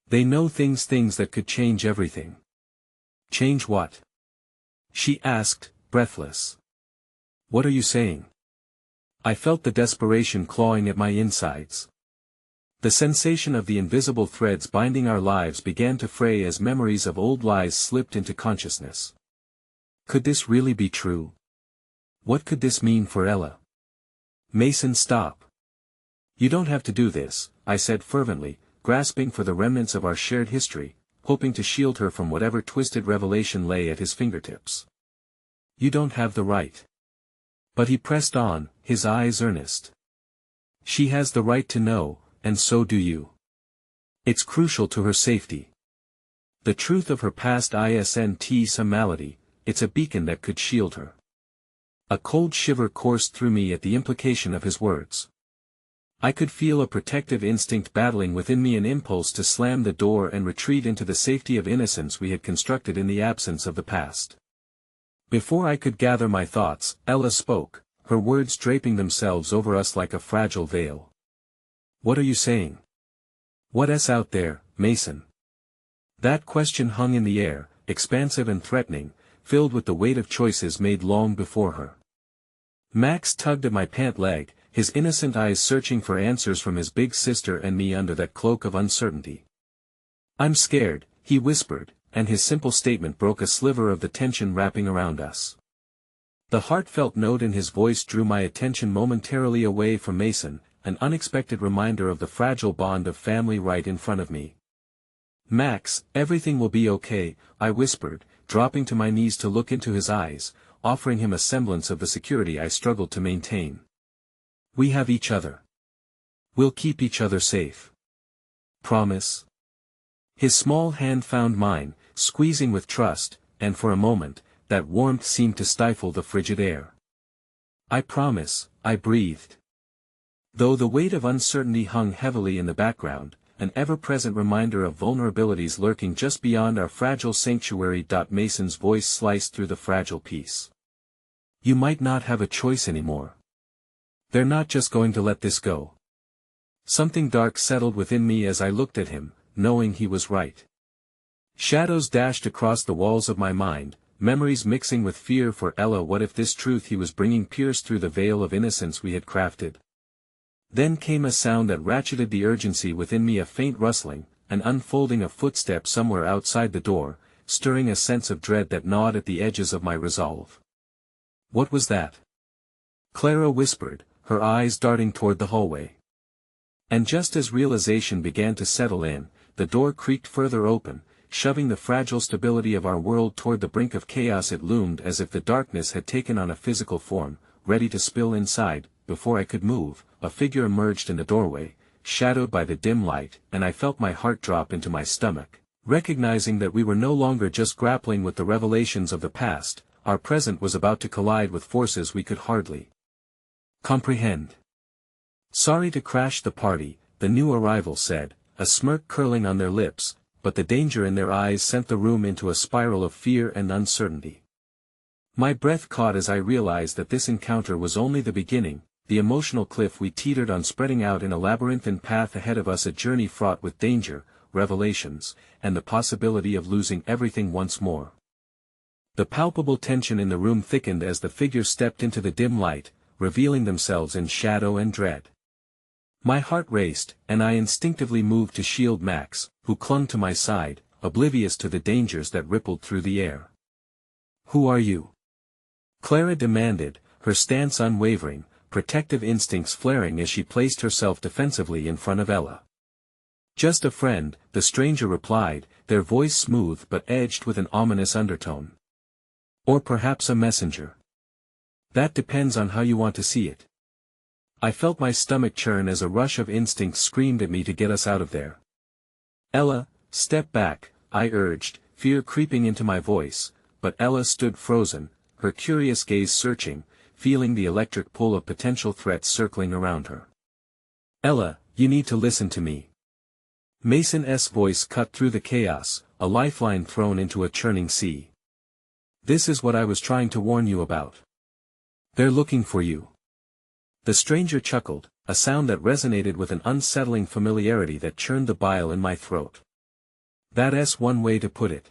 They know things that could change everything. Change what? She asked, breathless. What are you saying? I felt the desperation clawing at my insides. The sensation of the invisible threads binding our lives began to fray as memories of old lies slipped into consciousness. Could this really be true? What could this mean for Ella? Mason, stop. You don't have to do this, I said fervently, grasping for the remnants of our shared history, hoping to shield her from whatever twisted revelation lay at his fingertips. You don't have the right. But he pressed on, his eyes earnest. She has the right to know, and so do you. It's crucial to her safety. The truth of her past isn't some malady, it's a beacon that could shield her. A cold shiver coursed through me at the implication of his words. I could feel a protective instinct battling within me, an impulse to slam the door and retreat into the safety of innocence we had constructed in the absence of the past. Before I could gather my thoughts, Ella spoke, her words draping themselves over us like a fragile veil. "What are you saying? What's out there, Mason?" That question hung in the air, expansive and threatening, filled with the weight of choices made long before her. Max tugged at my pant leg, his innocent eyes searching for answers from his big sister and me under that cloak of uncertainty. "I'm scared," he whispered, and his simple statement broke a sliver of the tension wrapping around us. The heartfelt note in his voice drew my attention momentarily away from Mason, an unexpected reminder of the fragile bond of family right in front of me. "Max, everything will be okay," I whispered, dropping to my knees to look into his eyes, offering him a semblance of the security I struggled to maintain. "We have each other. We'll keep each other safe. Promise?" His small hand found mine, squeezing with trust, and for a moment, that warmth seemed to stifle the frigid air. "I promise," I breathed. Though the weight of uncertainty hung heavily in the background, an ever-present reminder of vulnerabilities lurking just beyond our fragile sanctuary. Mason's voice sliced through the fragile peace. "You might not have a choice anymore. They're not just going to let this go." Something dark settled within me as I looked at him, knowing he was right. Shadows dashed across the walls of my mind, memories mixing with fear for Ella. What if this truth he was bringing pierced through the veil of innocence we had crafted? Then came a sound that ratcheted the urgency within me, a faint rustling, an unfolding of footsteps somewhere outside the door, stirring a sense of dread that gnawed at the edges of my resolve. "What was that?" Clara whispered, her eyes darting toward the hallway. And just as realization began to settle in, the door creaked further open, shoving the fragile stability of our world toward the brink of chaos. It loomed as if the darkness had taken on a physical form, ready to spill inside. Before I could move, a figure emerged in the doorway, shadowed by the dim light, and I felt my heart drop into my stomach, recognizing that we were no longer just grappling with the revelations of the past. Our present was about to collide with forces we could hardly comprehend. "Sorry to crash the party," the new arrival said, a smirk curling on their lips, but the danger in their eyes sent the room into a spiral of fear and uncertainty. My breath caught as I realized that this encounter was only the beginning, the emotional cliff we teetered on spreading out in a labyrinthine path ahead of us, a journey fraught with danger, revelations, and the possibility of losing everything once more. The palpable tension in the room thickened as the figures stepped into the dim light, revealing themselves in shadow and dread. My heart raced, and I instinctively moved to shield Max, who clung to my side, oblivious to the dangers that rippled through the air. "Who are you?" Clara demanded, her stance unwavering, protective instincts flaring as she placed herself defensively in front of Ella. "Just a friend," the stranger replied, their voice smooth but edged with an ominous undertone. "Or perhaps a messenger. That depends on how you want to see it." I felt my stomach churn as a rush of instinct screamed at me to get us out of there. "Ella, step back," I urged, fear creeping into my voice, but Ella stood frozen, her curious gaze searching, feeling the electric pull of potential threats circling around her. "Ella, you need to listen to me." Mason's voice cut through the chaos, a lifeline thrown into a churning sea. "This is what I was trying to warn you about. They're looking for you." The stranger chuckled, a sound that resonated with an unsettling familiarity that churned the bile in my throat. "That's one way to put it."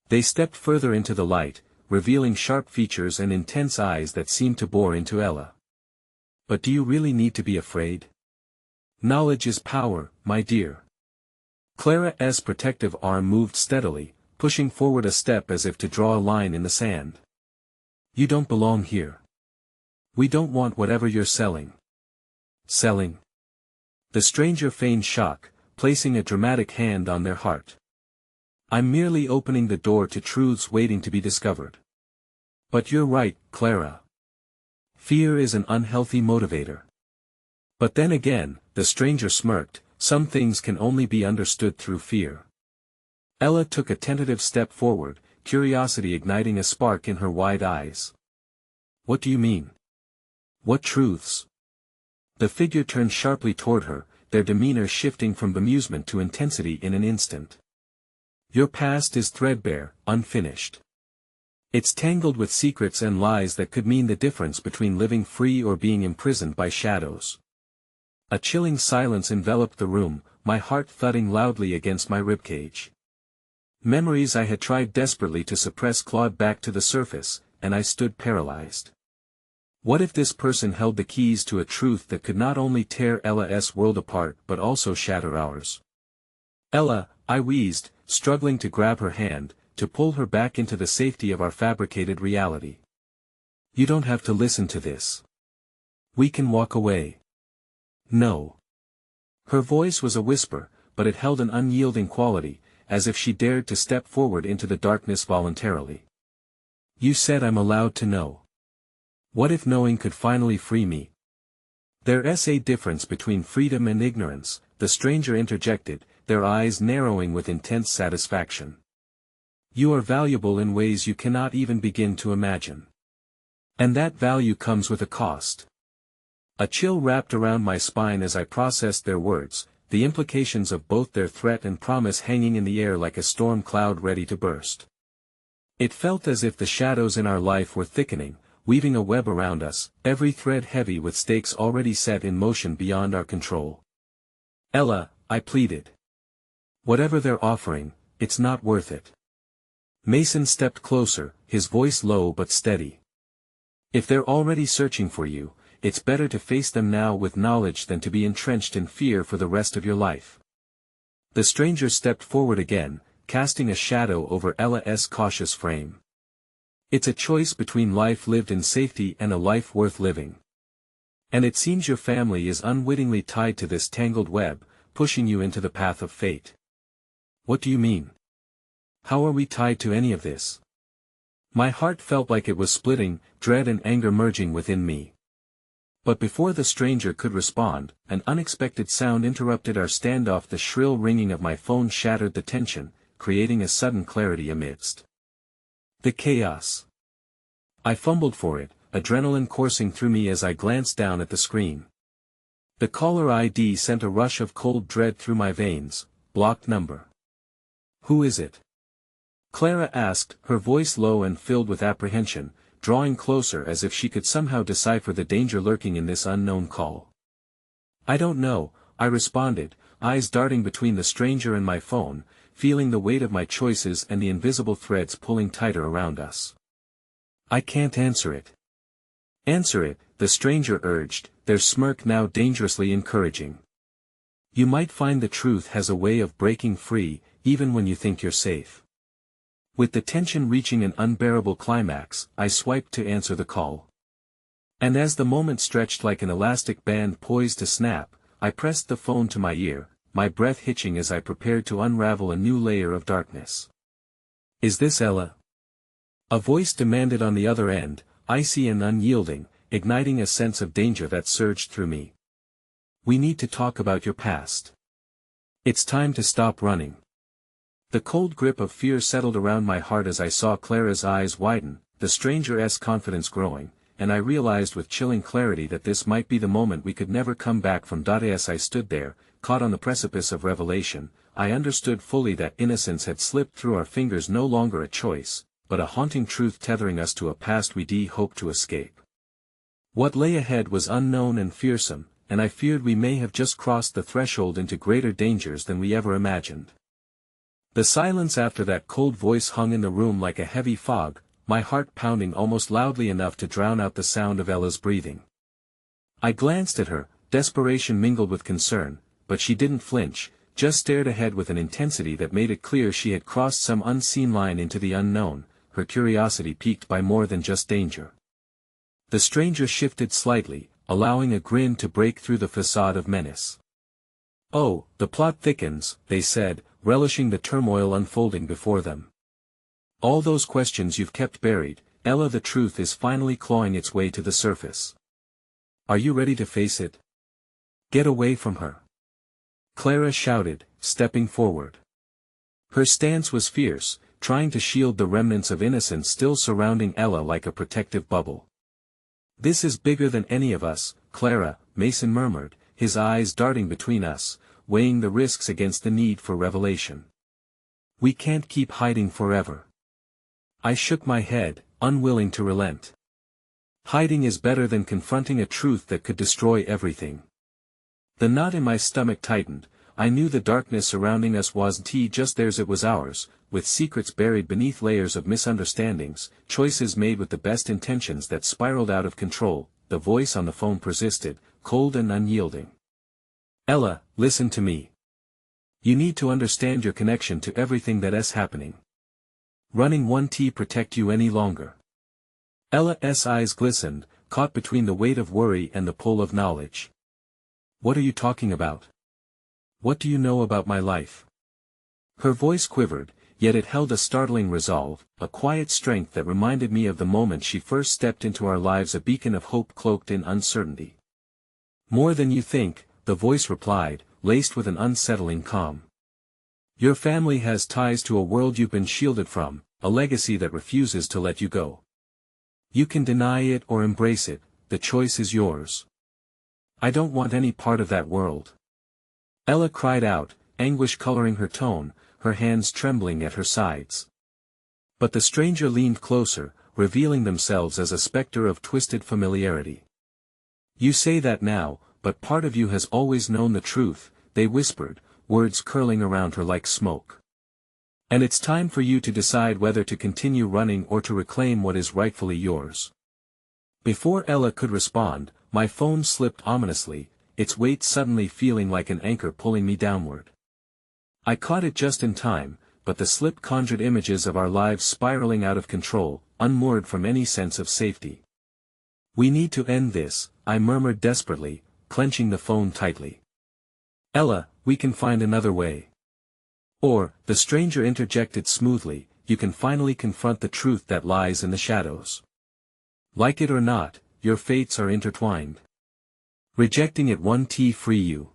They stepped further into the light, revealing sharp features and intense eyes that seemed to bore into Ella. "But do you really need to be afraid? Knowledge is power, my dear." Clara's protective arm moved steadily, pushing forward a step as if to draw a line in the sand. "You don't belong here. We don't want whatever you're selling." "Selling?" The stranger feigned shock, placing a dramatic hand on their heart. "I'm merely opening the door to truths waiting to be discovered." "But you're right, Clara. Fear is an unhealthy motivator." "But then again," the stranger smirked, "some things can only be understood through fear." Ella took a tentative step forward, curiosity igniting a spark in her wide eyes. What do you mean? What truths? The figure turned sharply toward her, their demeanor shifting from bemusement to intensity in an instant. Your past is threadbare, unfinished. It's tangled with secrets and lies that could mean the difference between living free or being imprisoned by shadows. A chilling silence enveloped the room, my heart thudding loudly against my ribcage. Memories I had tried desperately to suppress clawed back to the surface, and I stood paralyzed. What if this person held the keys to a truth that could not only tear Ella's world apart but also shatter ours? Ella, I wheezed, struggling to grab her hand, to pull her back into the safety of our fabricated reality. You don't have to listen to this. We can walk away. No. Her voice was a whisper, but it held an unyielding quality, as if she dared to step forward into the darkness voluntarily. You said I'm allowed to know. What if knowing could finally free me? There's a difference between freedom and ignorance, the stranger interjected, their eyes narrowing with intense satisfaction. You are valuable in ways you cannot even begin to imagine. And that value comes with a cost. A chill wrapped around my spine as I processed their words, the implications of both their threat and promise hanging in the air like a storm cloud ready to burst. It felt as if the shadows in our life were thickening, weaving a web around us, every thread heavy with stakes already set in motion beyond our control. Ella, I pleaded. Whatever they're offering, it's not worth it. Mason stepped closer, his voice low but steady. If they're already searching for you, it's better to face them now with knowledge than to be entrenched in fear for the rest of your life. The stranger stepped forward again, casting a shadow over Ella's cautious frame. It's a choice between life lived in safety and a life worth living. And it seems your family is unwittingly tied to this tangled web, pushing you into the path of fate. What do you mean? How are we tied to any of this? My heart felt like it was splitting, dread and anger merging within me. But before the stranger could respond, an unexpected sound interrupted our standoff. The shrill ringing of my phone shattered the tension, creating a sudden clarity amidst the chaos. I fumbled for it, adrenaline coursing through me as I glanced down at the screen. The caller ID sent a rush of cold dread through my veins. Blocked number. Who is it? Clara asked, her voice low and filled with apprehension, drawing closer as if she could somehow decipher the danger lurking in this unknown call. I don't know, I responded, eyes darting between the stranger and my phone, feeling the weight of my choices and the invisible threads pulling tighter around us. I can't answer it. Answer it, the stranger urged, their smirk now dangerously encouraging. You might find the truth has a way of breaking free, even when you think you're safe. With the tension reaching an unbearable climax, I swiped to answer the call. And as the moment stretched like an elastic band poised to snap, I pressed the phone to my ear, my breath hitching as I prepared to unravel a new layer of darkness. Is this Ella? A voice demanded on the other end, icy and unyielding, igniting a sense of danger that surged through me. We need to talk about your past. It's time to stop running. The cold grip of fear settled around my heart as I saw Clara's eyes widen, the stranger's confidence growing, and I realized with chilling clarity that this might be the moment we could never come back from. As I stood there, caught on the precipice of revelation, I understood fully that innocence had slipped through our fingers, no longer a choice, but a haunting truth tethering us to a past we'd hoped to escape. What lay ahead was unknown and fearsome, and I feared we may have just crossed the threshold into greater dangers than we ever imagined. The silence after that cold voice hung in the room like a heavy fog, my heart pounding almost loudly enough to drown out the sound of Ella's breathing. I glanced at her, desperation mingled with concern, but she didn't flinch, just stared ahead with an intensity that made it clear she had crossed some unseen line into the unknown, her curiosity piqued by more than just danger. The stranger shifted slightly, allowing a grin to break through the facade of menace. Oh, the plot thickens, they said, relishing the turmoil unfolding before them. All those questions you've kept buried, Ella, the truth is finally clawing its way to the surface. Are you ready to face it? Get away from her. Clara shouted, stepping forward. Her stance was fierce, trying to shield the remnants of innocence still surrounding Ella like a protective bubble. This is bigger than any of us, Clara, Mason murmured, his eyes darting between us, weighing the risks against the need for revelation. We can't keep hiding forever. I shook my head, unwilling to relent. Hiding is better than confronting a truth that could destroy everything. The knot in my stomach tightened. I knew the darkness surrounding us wasn't just theirs, it was ours, with secrets buried beneath layers of misunderstandings, choices made with the best intentions that spiraled out of control. The voice on the phone persisted, cold and unyielding. Ella, listen to me. You need to understand your connection to everything that's happening. Running 1T protect you any longer. Ella's eyes glistened, caught between the weight of worry and the pull of knowledge. What are you talking about? What do you know about my life? Her voice quivered, yet it held a startling resolve, a quiet strength that reminded me of the moment she first stepped into our lives, a beacon of hope cloaked in uncertainty. More than you think, the voice replied, laced with an unsettling calm. Your family has ties to a world you've been shielded from, a legacy that refuses to let you go. You can deny it or embrace it, the choice is yours. I don't want any part of that world. Ella cried out, anguish coloring her tone, her hands trembling at her sides. But the stranger leaned closer, revealing themselves as a specter of twisted familiarity. You say that now, but part of you has always known the truth, they whispered, words curling around her like smoke. And it's time for you to decide whether to continue running or to reclaim what is rightfully yours. Before Ella could respond, my phone slipped ominously, its weight suddenly feeling like an anchor pulling me downward. I caught it just in time, but the slip conjured images of our lives spiraling out of control, unmoored from any sense of safety. We need to end this, I murmured desperately, clenching the phone tightly. Ella, we can find another way. Or, the stranger interjected smoothly, you can finally confront the truth that lies in the shadows. Like it or not, your fates are intertwined. Rejecting it 1T free you.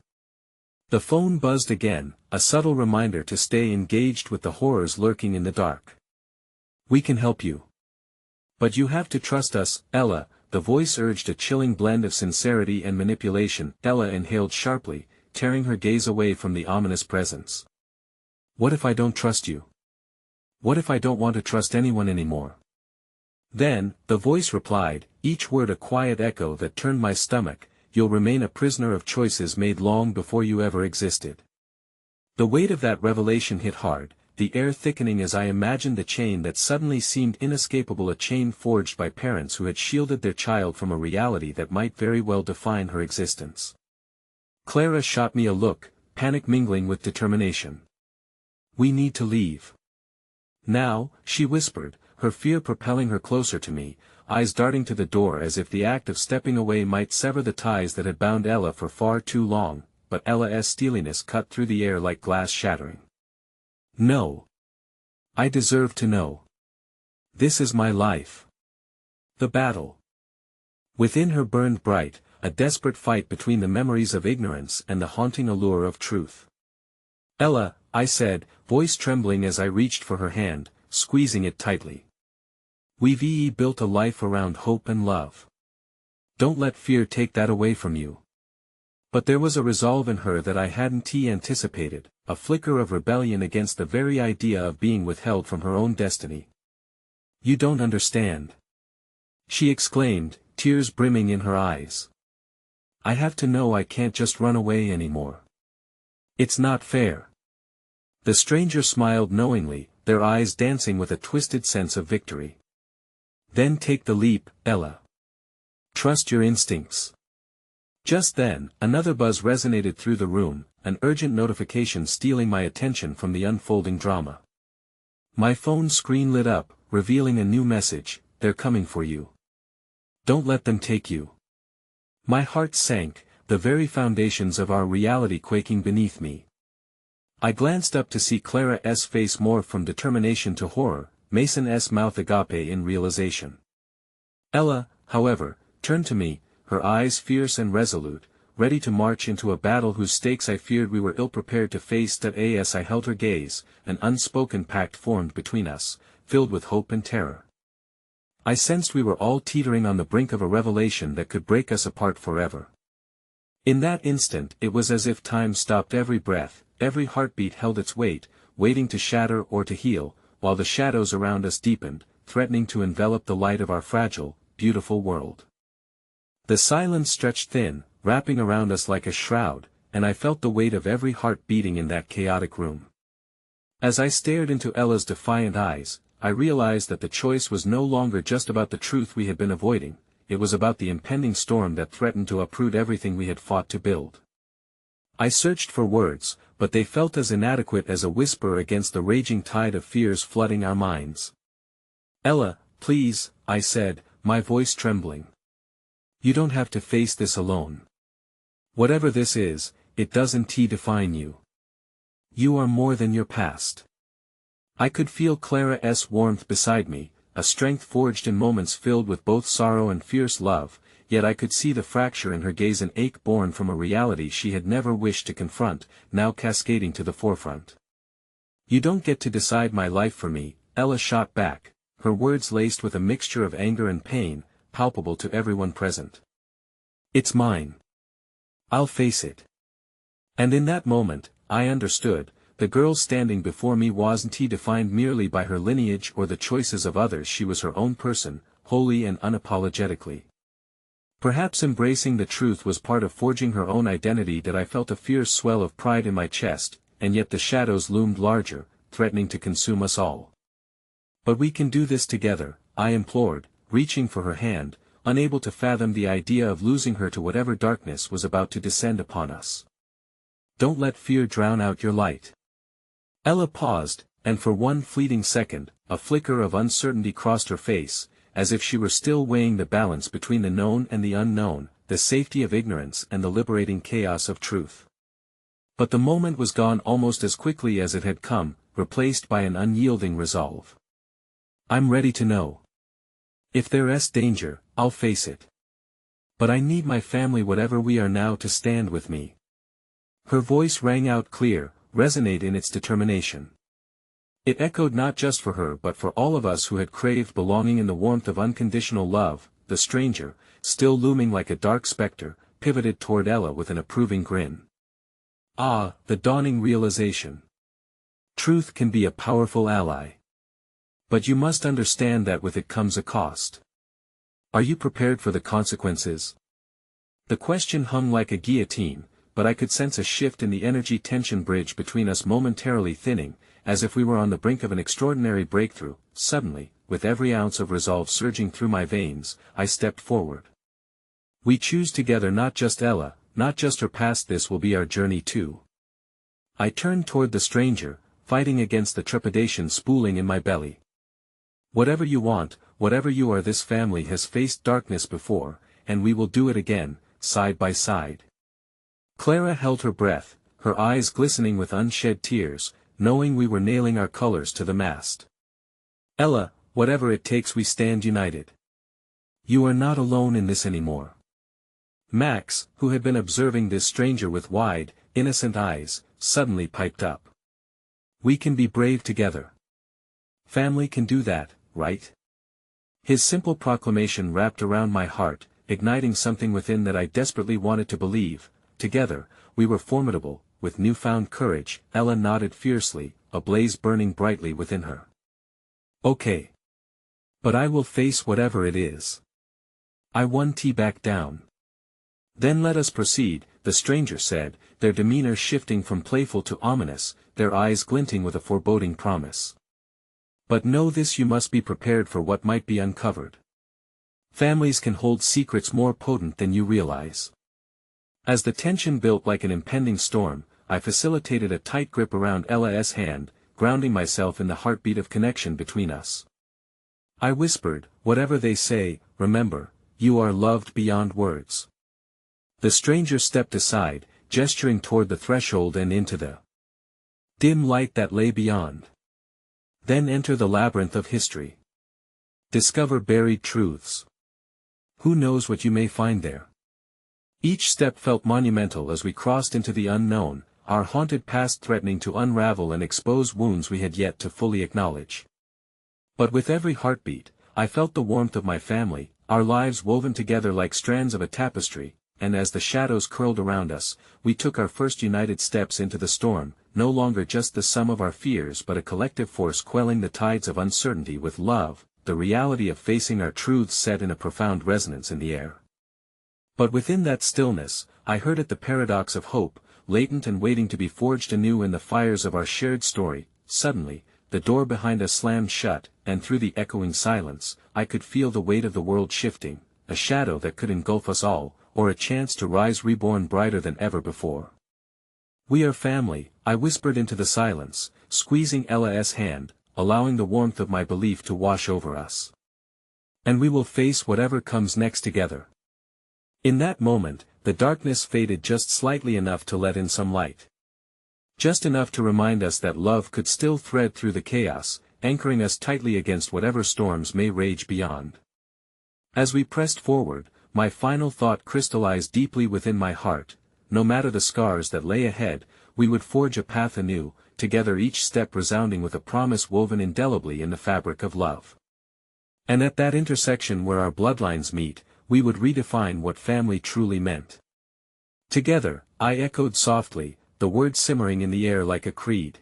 The phone buzzed again, a subtle reminder to stay engaged with the horrors lurking in the dark. We can help you. But you have to trust us, Ella, the voice urged, a chilling blend of sincerity and manipulation. Ella inhaled sharply, tearing her gaze away from the ominous presence. What if I don't trust you? What if I don't want to trust anyone anymore? Then, the voice replied, each word a quiet echo that turned my stomach, you'll remain a prisoner of choices made long before you ever existed. The weight of that revelation hit hard, the air thickening as I imagined the chain that suddenly seemed inescapable, a chain forged by parents who had shielded their child from a reality that might very well define her existence. Clara shot me a look, panic mingling with determination. We need to leave. Now, she whispered, her fear propelling her closer to me, eyes darting to the door as if the act of stepping away might sever the ties that had bound Ella for far too long, but Ella's steeliness cut through the air like glass shattering. No. I deserve to know. This is my life. The battle. Within her burned bright, a desperate fight between the memories of ignorance and the haunting allure of truth. Ella, I said, voice trembling as I reached for her hand, squeezing it tightly. We've built a life around hope and love. Don't let fear take that away from you. But there was a resolve in her that I hadn't anticipated, a flicker of rebellion against the very idea of being withheld from her own destiny. You don't understand. She exclaimed, tears brimming in her eyes. I have to know I can't just run away anymore. It's not fair. The stranger smiled knowingly, their eyes dancing with a twisted sense of victory. Then take the leap, Ella. Trust your instincts. Just then, another buzz resonated through the room, an urgent notification stealing my attention from the unfolding drama. My phone screen lit up, revealing a new message, they're coming for you. Don't let them take you. My heart sank, the very foundations of our reality quaking beneath me. I glanced up to see Clara's face morph from determination to horror, Mason's mouth agape in realization. Ella, however, turned to me, her eyes fierce and resolute, ready to march into a battle whose stakes I feared we were ill-prepared to face. As I held her gaze, an unspoken pact formed between us, filled with hope and terror. I sensed we were all teetering on the brink of a revelation that could break us apart forever. In that instant it was as if time stopped every breath, every heartbeat held its weight, waiting to shatter or to heal, while the shadows around us deepened, threatening to envelop the light of our fragile, beautiful world. The silence stretched thin, wrapping around us like a shroud, and I felt the weight of every heart beating in that chaotic room. As I stared into Ella's defiant eyes, I realized that the choice was no longer just about the truth we had been avoiding, it was about the impending storm that threatened to uproot everything we had fought to build. I searched for words, but they felt as inadequate as a whisper against the raging tide of fears flooding our minds. "Ella, please," I said, my voice trembling. "You don't have to face this alone. Whatever this is, it doesn't define you. You are more than your past." I could feel Clara's warmth beside me, a strength forged in moments filled with both sorrow and fierce love, yet I could see the fracture in her gaze, an ache born from a reality she had never wished to confront, now cascading to the forefront. "You don't get to decide my life for me," Ella shot back, her words laced with a mixture of anger and pain, palpable to everyone present. "It's mine. I'll face it." And in that moment, I understood, the girl standing before me wasn't defined merely by her lineage or the choices of others. She was her own person, wholly and unapologetically. Perhaps embracing the truth was part of forging her own identity. That I felt a fierce swell of pride in my chest, and yet the shadows loomed larger, threatening to consume us all. "But we can do this together," I implored, reaching for her hand, unable to fathom the idea of losing her to whatever darkness was about to descend upon us. "Don't let fear drown out your light." Ella paused, and for one fleeting second, a flicker of uncertainty crossed her face, as if she were still weighing the balance between the known and the unknown, the safety of ignorance and the liberating chaos of truth. But the moment was gone almost as quickly as it had come, replaced by an unyielding resolve. "I'm ready to know. If there's danger, I'll face it. But I need my family, whatever we are now, to stand with me." Her voice rang out clear, resonate in its determination. It echoed not just for her but for all of us who had craved belonging in the warmth of unconditional love. The stranger, still looming like a dark specter, pivoted toward Ella with an approving grin. Ah, the dawning realization. Truth can be a powerful ally. But you must understand that with it comes a cost. Are you prepared for the consequences? The question hung like a guillotine, but I could sense a shift in the energy tension bridge between us momentarily thinning, as if we were on the brink of an extraordinary breakthrough. Suddenly, with every ounce of resolve surging through my veins, I stepped forward. "We choose together, not just Ella, not just her past, this will be our journey too." I turned toward the stranger, fighting against the trepidation spooling in my belly. "Whatever you want, whatever you are, this family has faced darkness before, and we will do it again, side by side." Clara held her breath, her eyes glistening with unshed tears, knowing we were nailing our colors to the mast. "Ella, whatever it takes, we stand united. You are not alone in this anymore." Max, who had been observing this stranger with wide, innocent eyes, suddenly piped up. "We can be brave together. Family can do that, right?" His simple proclamation wrapped around my heart, igniting something within that I desperately wanted to believe. Together, we were formidable. With newfound courage, Ella nodded fiercely, a blaze burning brightly within her. "Okay. But I will face whatever it is. I won't back down." "Then let us proceed," the stranger said, their demeanor shifting from playful to ominous, their eyes glinting with a foreboding promise. "But know this, you must be prepared for what might be uncovered. Families can hold secrets more potent than you realize." As the tension built like an impending storm, I facilitated a tight grip around Ella's hand, grounding myself in the heartbeat of connection between us. I whispered, "Whatever they say, remember, you are loved beyond words." The stranger stepped aside, gesturing toward the threshold and into the dim light that lay beyond. "Then enter the labyrinth of history. Discover buried truths. Who knows what you may find there?" Each step felt monumental as we crossed into the unknown, our haunted past threatening to unravel and expose wounds we had yet to fully acknowledge. But with every heartbeat, I felt the warmth of my family, our lives woven together like strands of a tapestry, and as the shadows curled around us, we took our first united steps into the storm, no longer just the sum of our fears but a collective force quelling the tides of uncertainty with love, the reality of facing our truths set in a profound resonance in the air. But within that stillness, I heard it the paradox of hope, latent and waiting to be forged anew in the fires of our shared story. Suddenly, the door behind us slammed shut, and through the echoing silence, I could feel the weight of the world shifting, a shadow that could engulf us all, or a chance to rise reborn brighter than ever before. "We are family," I whispered into the silence, squeezing Ella's hand, allowing the warmth of my belief to wash over us. "And we will face whatever comes next together." In that moment, the darkness faded just slightly enough to let in some light. Just enough to remind us that love could still thread through the chaos, anchoring us tightly against whatever storms may rage beyond. As we pressed forward, my final thought crystallized deeply within my heart: no matter the scars that lay ahead, we would forge a path anew, together, each step resounding with a promise woven indelibly in the fabric of love. And at that intersection where our bloodlines meet, we would redefine what family truly meant. "Together," I echoed softly, the words simmering in the air like a creed.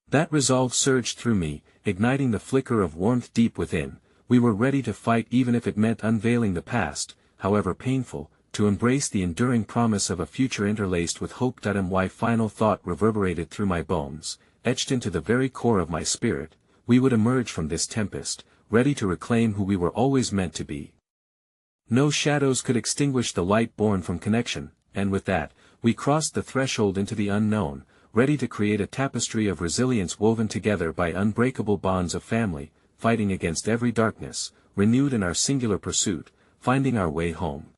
That resolve surged through me, igniting the flicker of warmth deep within. We were ready to fight even if it meant unveiling the past, however painful, to embrace the enduring promise of a future interlaced with hope. My final thought reverberated through my bones, etched into the very core of my spirit: we would emerge from this tempest, ready to reclaim who we were always meant to be. No shadows could extinguish the light born from connection, and with that, we crossed the threshold into the unknown, ready to create a tapestry of resilience woven together by unbreakable bonds of family, fighting against every darkness, renewed in our singular pursuit, finding our way home.